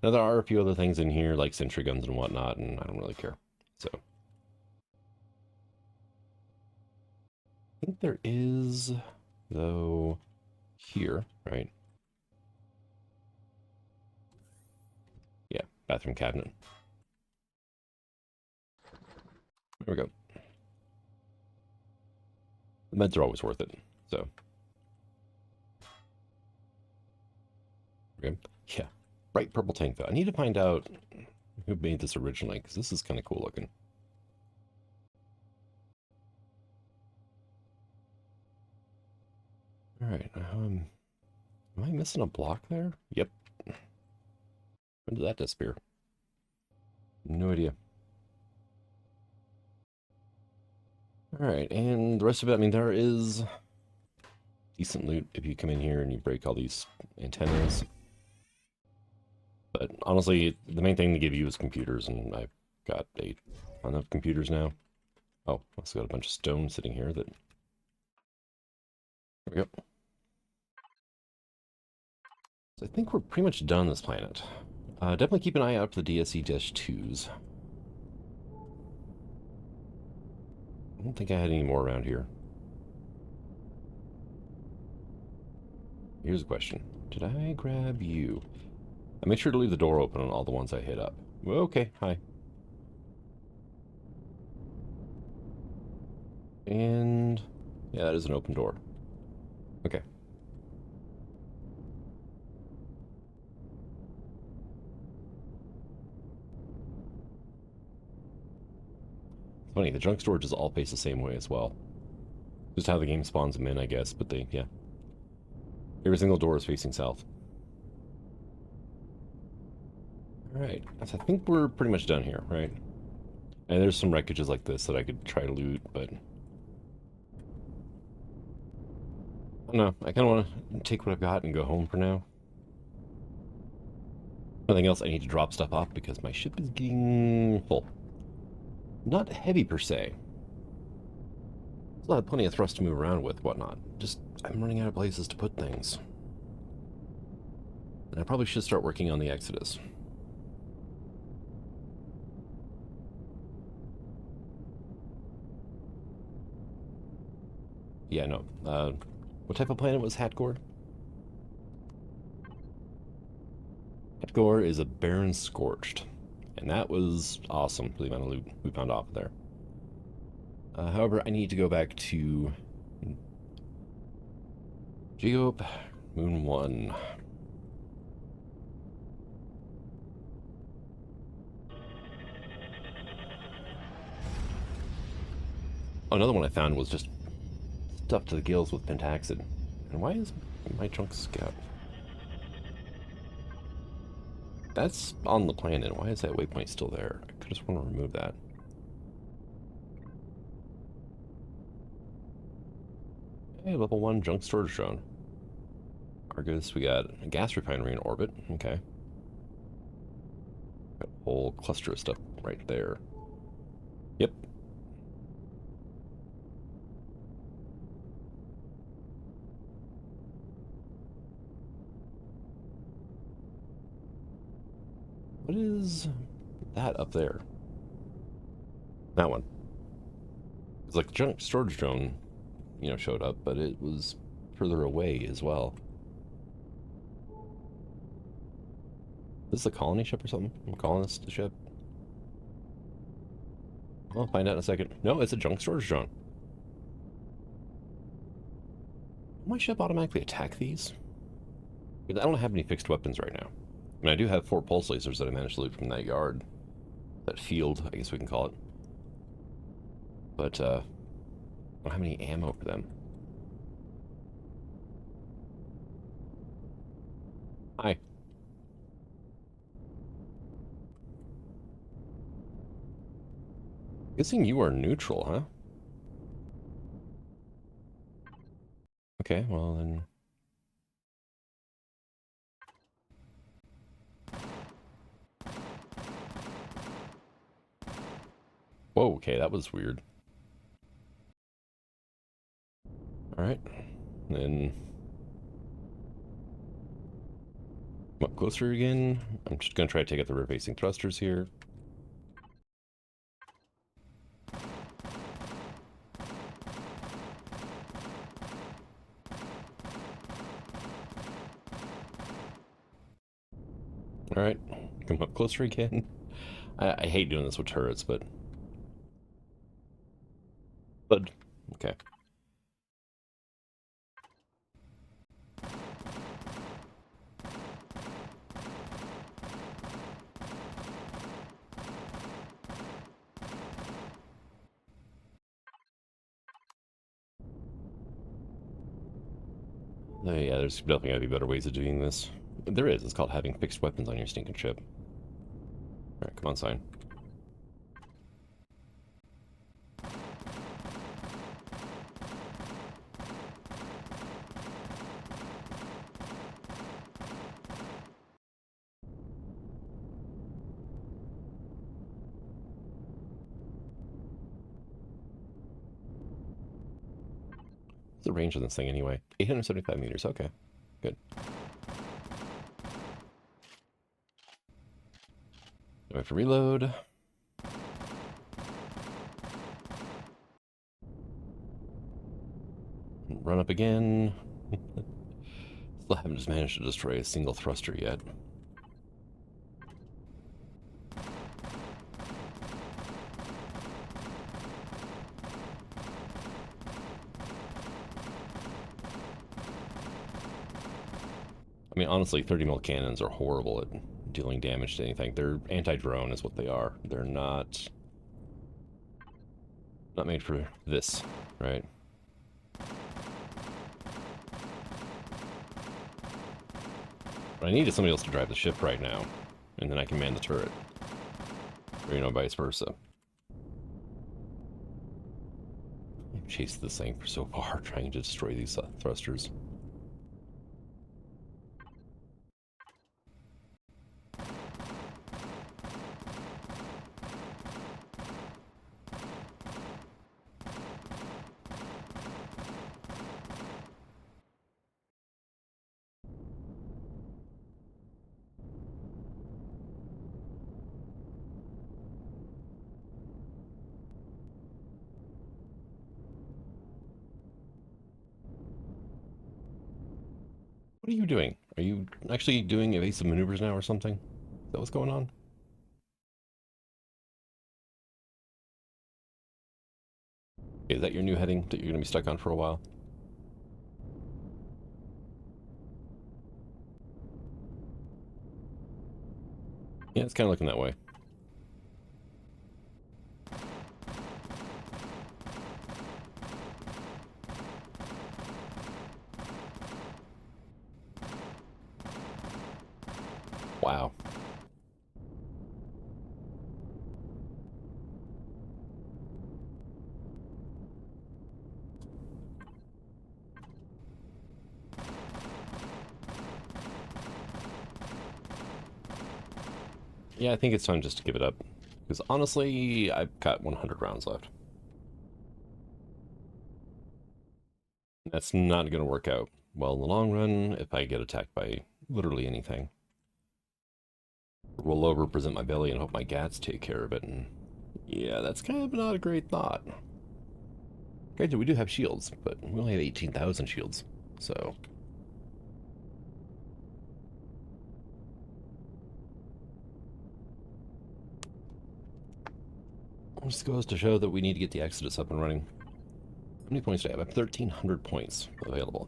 Now, there are a few other things in here, like sentry guns and whatnot, and I don't really care. So... I think there is, though, here, right? Yeah, bathroom cabinet. There we go. The meds are always worth it, so. Okay. Yeah, bright purple tank, though. I need to find out who made this originally, because this is kind of cool looking. All right, am I missing a block there? Yep. When did that disappear? No idea. All right, and the rest of it, I mean, there is decent loot if you come in here and you break all these antennas. But honestly, the main thing to give you is computers, and I've got a ton of computers now. Oh, also got a bunch of stone sitting here that... There we go. So I think we're pretty much done on this planet. Definitely keep an eye out for the DSE-2s. I don't think I had any more around here. Here's a question. Did I grab you? I made sure to leave the door open on all the ones I hit up. Well, okay, hi. And... yeah, that is an open door. Okay. Funny, the junk storage is all faced the same way as well. Just how the game spawns them in, I guess, but they, yeah. Every single door is facing south. Alright, so I think we're pretty much done here, right? And there's some wreckages like this that I could try to loot, but... I don't know, I kind of want to take what I've got and go home for now. Nothing else, I need to drop stuff off because my ship is getting full. Not heavy per se. Still have plenty of thrust to move around with, whatnot. Just, I'm running out of places to put things. And I probably should start working on the Exodus. Yeah, no. What type of planet was Hatgore? Hatgore is a barren scorched. And that was awesome for the amount of loot we found off there. However, I need to go back to Geope Moon 1. Oh, another one I found was just stuffed to the gills with pentaxid. And why is My junk scout. That's on the planet. Why is that waypoint still there? I could just want to remove that. Hey, level 1 junk storage drone. Argus, we got a gas refinery in orbit. Okay. Got a whole cluster of stuff right there. Yep. What is that up there? That one. It's like the junk storage drone, you know, showed up, but it was further away as well. Is this a colony ship or something? A colonist ship? I'll find out in a second. No, it's a junk storage drone. Will my ship automatically attack these? Because I don't have any fixed weapons right now. I mean, I do have 4 pulse lasers that I managed to loot from that yard. That field, I guess we can call it. But, I don't have any ammo for them. Hi. Guessing you are neutral, huh? Okay, well then... Whoa, okay, that was weird. Alright. Then... come up closer again. I'm just gonna try to take out the rear-facing thrusters here. Alright, come up closer again. I hate doing this with turrets, but... okay. Yeah, there's definitely gotta be better ways of doing this. There is. It's called having fixed weapons on your stinking ship. Alright, come on, sign. What's the range on this thing anyway? 875 meters, okay. Good. Do I have to reload? Run up again. Still haven't just managed to destroy a single thruster yet. I mean, honestly, 30 mil cannons are horrible at dealing damage to anything. They're anti-drone is what they are. They're not made for this, right? But I needed somebody else to drive the ship right now, and then I can man the turret. Or, you know, vice versa. I've chased this thing for so far, trying to destroy these thrusters. What are you doing? Are you actually doing evasive maneuvers now or something? Is that what's going on? Okay, is that your new heading that you're going to be stuck on for a while? Yeah, it's kind of looking that way. Wow. Yeah, I think it's time just to give it up. Because honestly, I've got 100 rounds left. That's not going to work out well in the long run if I get attacked by literally anything. Roll over, present my belly, and hope my gats take care of it. And yeah, that's kind of not a great thought. Granted, we do have shields, but we only have 18,000 shields, so... Just goes to show that we need to get the Exodus up and running. How many points do I have? I have 1,300 points available.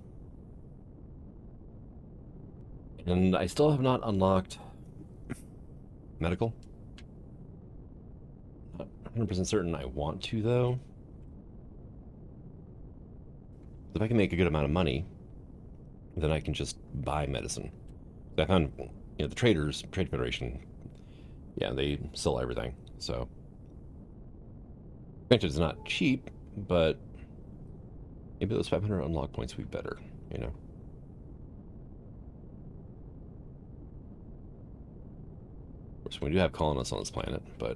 And I still have not unlocked medical. Not 100% certain I want to, though. If I can make a good amount of money, then I can just buy medicine. I found, the traders, Trade Federation, yeah, they sell everything, so... Granted, it's not cheap, but maybe those 500 unlock points would be better, you know? Of course, we do have colonists on this planet, but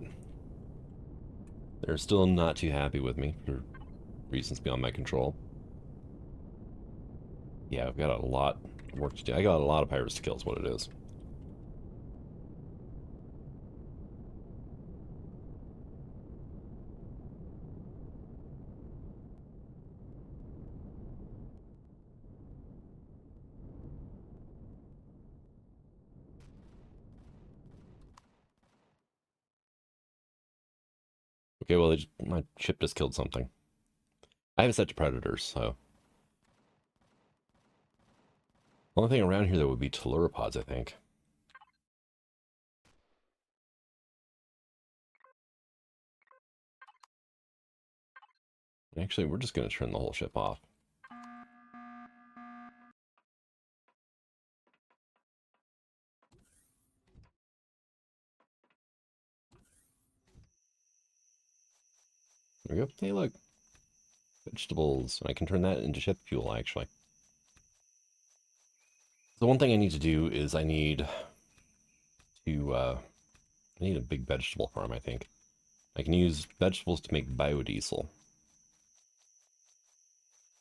they're still not too happy with me for reasons beyond my control. Yeah, I've got a lot of work to do. I got a lot of pirates to kill is what it is. Okay, well, my ship just killed something. I have it set to predators, so... The only thing around here that would be telluropods, I think. Actually, we're just going to turn the whole ship off. There we go. Hey, look. Vegetables. I can turn that into ship fuel, actually. The one thing I need to do is I need a big vegetable farm, I think. I can use vegetables to make biodiesel.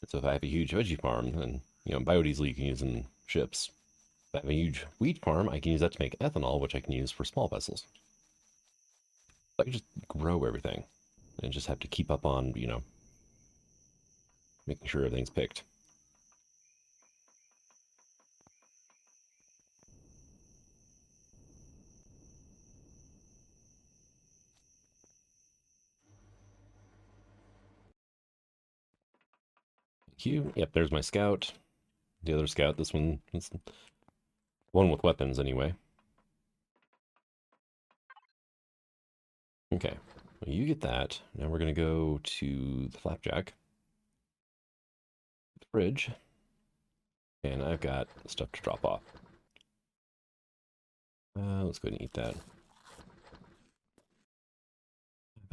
So if I have a huge veggie farm, then, biodiesel you can use in ships. If I have a huge wheat farm, I can use that to make ethanol, which I can use for small vessels. So I can just grow everything and just have to keep up on, making sure everything's picked. Thank you. Yep, there's my scout. The other scout, this one, one with weapons anyway. Okay, well, you get that. Now we're going to go to the flapjack. The fridge. And I've got stuff to drop off. Let's go ahead and eat that.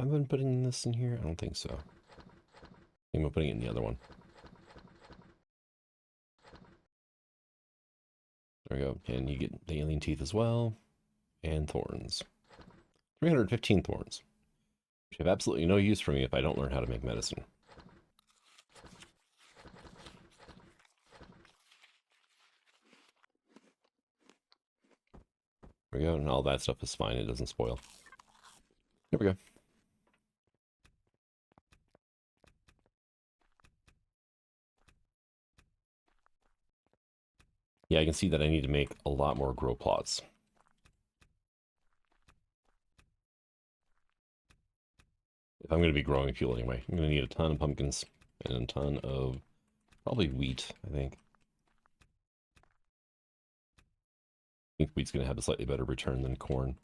Have I been putting this in here? I don't think so. I think I'm putting it in the other one. There we go. And you get the alien teeth as well. And thorns. 315 thorns. Which have absolutely no use for me if I don't learn how to make medicine. There we go. And all that stuff is fine. It doesn't spoil. There we go. Yeah, I can see that I need to make a lot more grow plots. If I'm going to be growing fuel anyway. I'm going to need a ton of pumpkins and a ton of probably wheat, I think. I think wheat's going to have a slightly better return than corn.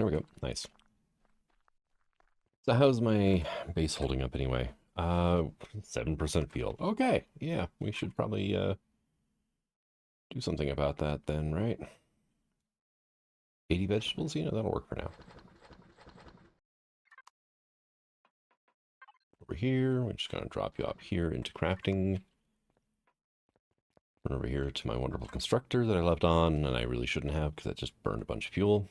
There we go. Nice. So how's my base holding up anyway? 7% field. Okay, yeah, we should probably do something about that then, right? 80 vegetables, that'll work for now. Over here, we're just gonna drop you up here into crafting. Run over here to my wonderful constructor that I left on, and I really shouldn't have because that just burned a bunch of fuel.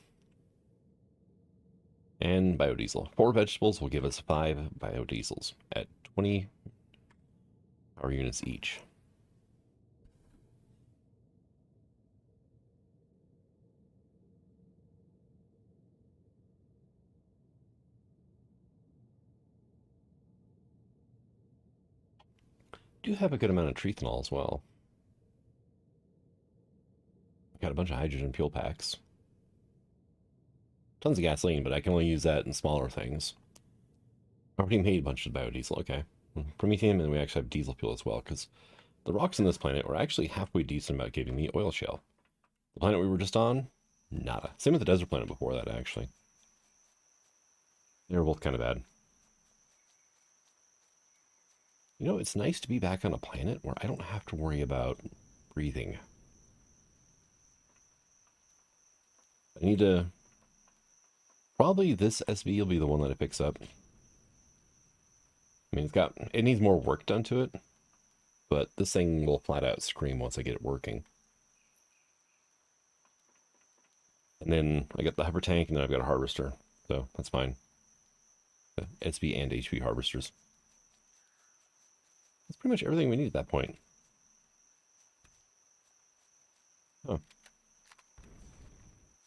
And biodiesel. 4 vegetables will give us 5 biodiesels at 20 power units each. Do have a good amount of treethanol as well. Got a bunch of hydrogen fuel packs. Tons of gasoline, but I can only use that in smaller things. I already made a bunch of biodiesel, okay. Promethium, and we actually have diesel fuel as well, because the rocks on this planet were actually halfway decent about giving me oil shale. The planet we were just on, nada. Same with the desert planet before that, actually. They were both kind of bad. It's nice to be back on a planet where I don't have to worry about breathing. I need to... Probably this SB will be the one that it picks up. I mean, it needs more work done to it, but this thing will flat out scream once I get it working. And then I got the hover tank, and then I've got a harvester, so that's fine. The SB and HP harvesters. That's pretty much everything we need at that point. Oh.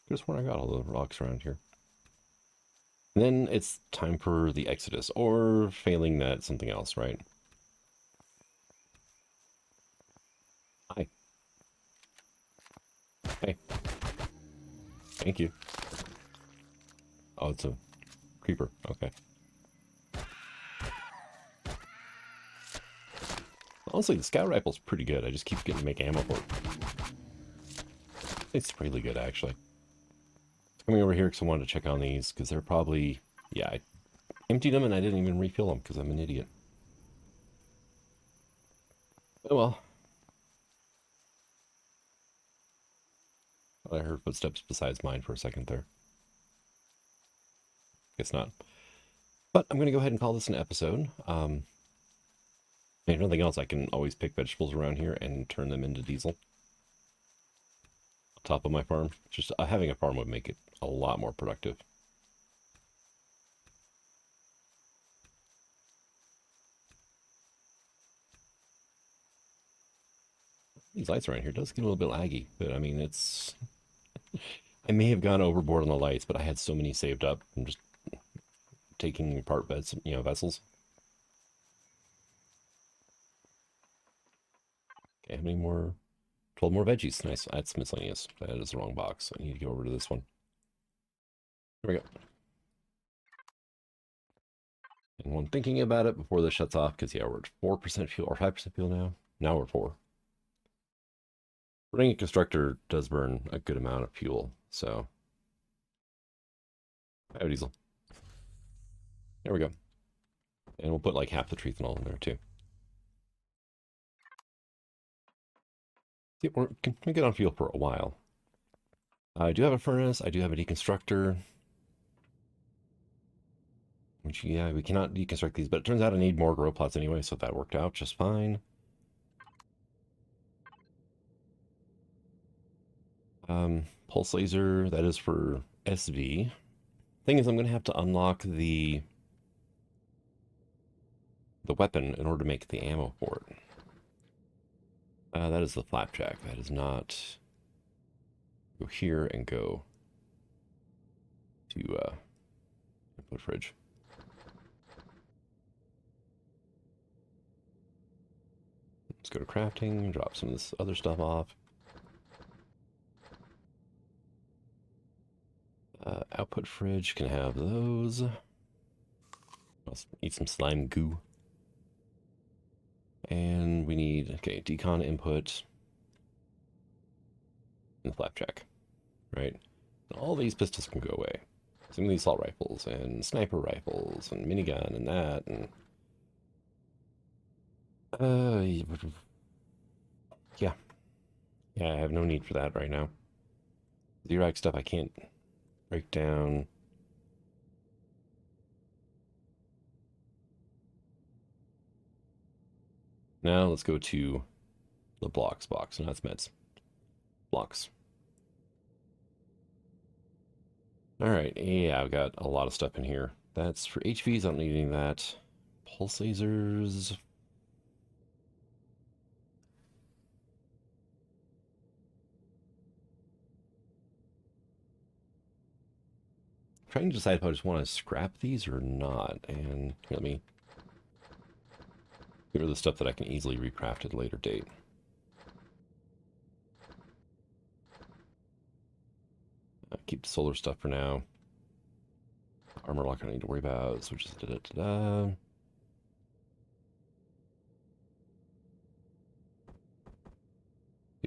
Just where I got all the rocks around here. And then it's time for the Exodus, or failing that, something else, right? Hi. Hey. Thank you. Oh, it's a creeper. Okay. Honestly, the scout rifle's pretty good. I just keep getting to make ammo for it. It's really good, actually. Coming over here because I wanted to check on these, because they're probably... Yeah, I emptied them and I didn't even refill them because I'm an idiot. Oh well. I heard footsteps besides mine for a second there. Guess not. But I'm going to go ahead and call this an episode. If nothing else, I can always pick vegetables around here and turn them into diesel. On top of my farm. Just having a farm would make it a lot more productive. These lights around here does get a little bit laggy, but I mean, it's... I may have gone overboard on the lights, but I had so many saved up. I'm just taking apart vessels. Okay, how many more? 12 more veggies. Nice. That's miscellaneous. That is the wrong box. I need to go over to this one. Here we go. And when thinking about it before this shuts off, because yeah, we're at 4% fuel or 5% fuel now. Now we're 4. Running a constructor does burn a good amount of fuel, so biodiesel. There we go. And we'll put like half the treethanol in there too. See, we're going to get on fuel for a while. I do have a furnace. I do have a deconstructor. Which, yeah, we cannot deconstruct these, but it turns out I need more grow plots anyway, so that worked out just fine. Pulse laser, that is for SV. Thing is, I'm going to have to unlock the weapon in order to make the ammo for it. That is the flapjack. That is not... Go here and go to input fridge. Let's go to crafting, drop some of this other stuff off. Output fridge can have those. Let's eat some slime goo. And we need, okay, decon input and flapjack, right? And all these pistols can go away. Some of these assault rifles and sniper rifles and minigun and that and yeah. Yeah, I have no need for that right now. Xerox stuff I can't break down. Now let's go to the blocks box. No, that's meds. Blocks. Alright, yeah, I've got a lot of stuff in here. That's for HVs, I don't need any of that. Pulse lasers. Trying to decide if I just want to scrap these or not. And let me get rid of the stuff that I can easily recraft at a later date. Keep the solar stuff for now. Armor lock I don't need to worry about. Switches. Do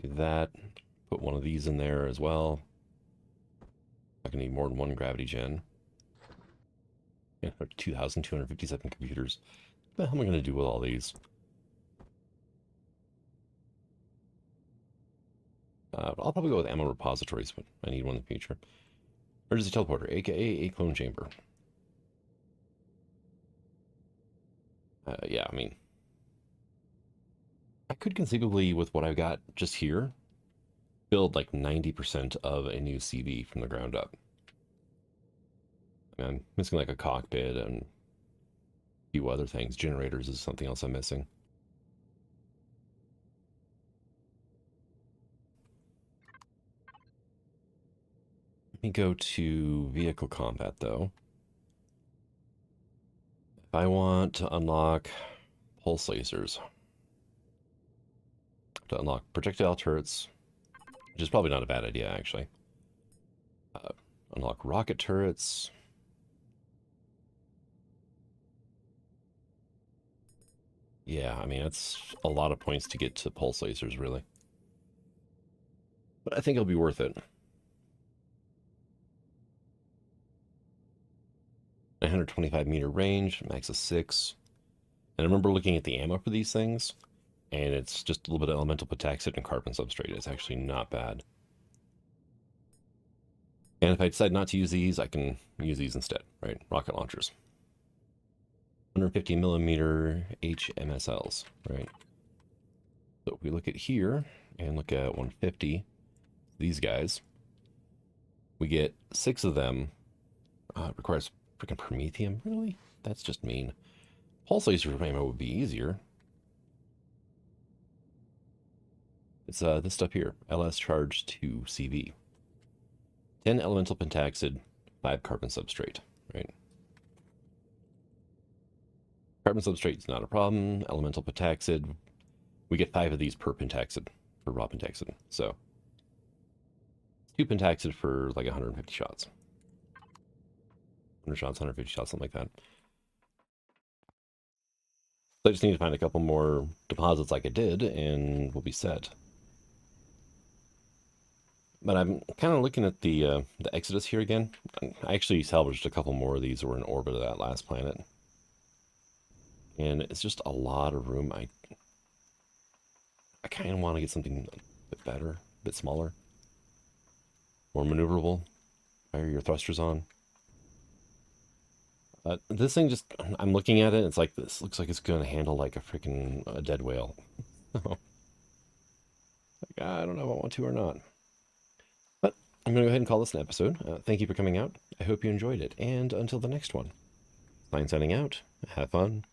that. Put one of these in there as well. I can need more than one gravity gen. Yeah, 2,257 computers. What the hell am I going to do with all these? I'll probably go with ammo repositories, but I need one in the future. Emergency teleporter, aka a clone chamber. Yeah, I mean, I could conceivably, with what I've got just here, build like 90% of a new CV from the ground up. I mean, I'm missing like a cockpit and a few other things. Generators is something else I'm missing. Let me go to vehicle combat though. If I want to unlock pulse lasers, to unlock projectile turrets, which is probably not a bad idea actually. Unlock rocket turrets. Yeah, I mean, that's a lot of points to get to pulse lasers, really. But I think it'll be worth it. 125-meter range, max of 6. And I remember looking at the ammo for these things, and it's just a little bit of elemental pentaxid and carbon substrate. It's actually not bad. And if I decide not to use these, I can use these instead, right? Rocket launchers. 150-millimeter HMSLs, right? So if we look at here and look at 150, these guys, we get 6 of them. It requires freaking promethium, really? That's just mean. Pulse laser ammo would be easier. It's this stuff here, LS charge 2 CV. 10 elemental pentaxid, 5 carbon substrate, right? Carbon substrate is not a problem. Elemental pentaxid, we get 5 of these per pentaxid, per raw pentaxid. So 2 pentaxid for like 150 shots. 100 shots, 150 shots, something like that. So I just need to find a couple more deposits like I did, and we'll be set. But I'm kind of looking at the Exodus here again. I actually salvaged a couple more of these that were in orbit of that last planet. And it's just a lot of room. I kind of want to get something a bit better, a bit smaller, more maneuverable. Fire your thrusters on. This thing just, I'm looking at it, it's like, this looks like it's going to handle like a freaking dead whale. Like, I don't know if I want to or not. But I'm going to go ahead and call this an episode. Thank you for coming out. I hope you enjoyed it. And until the next one, Fine signing out. Have fun.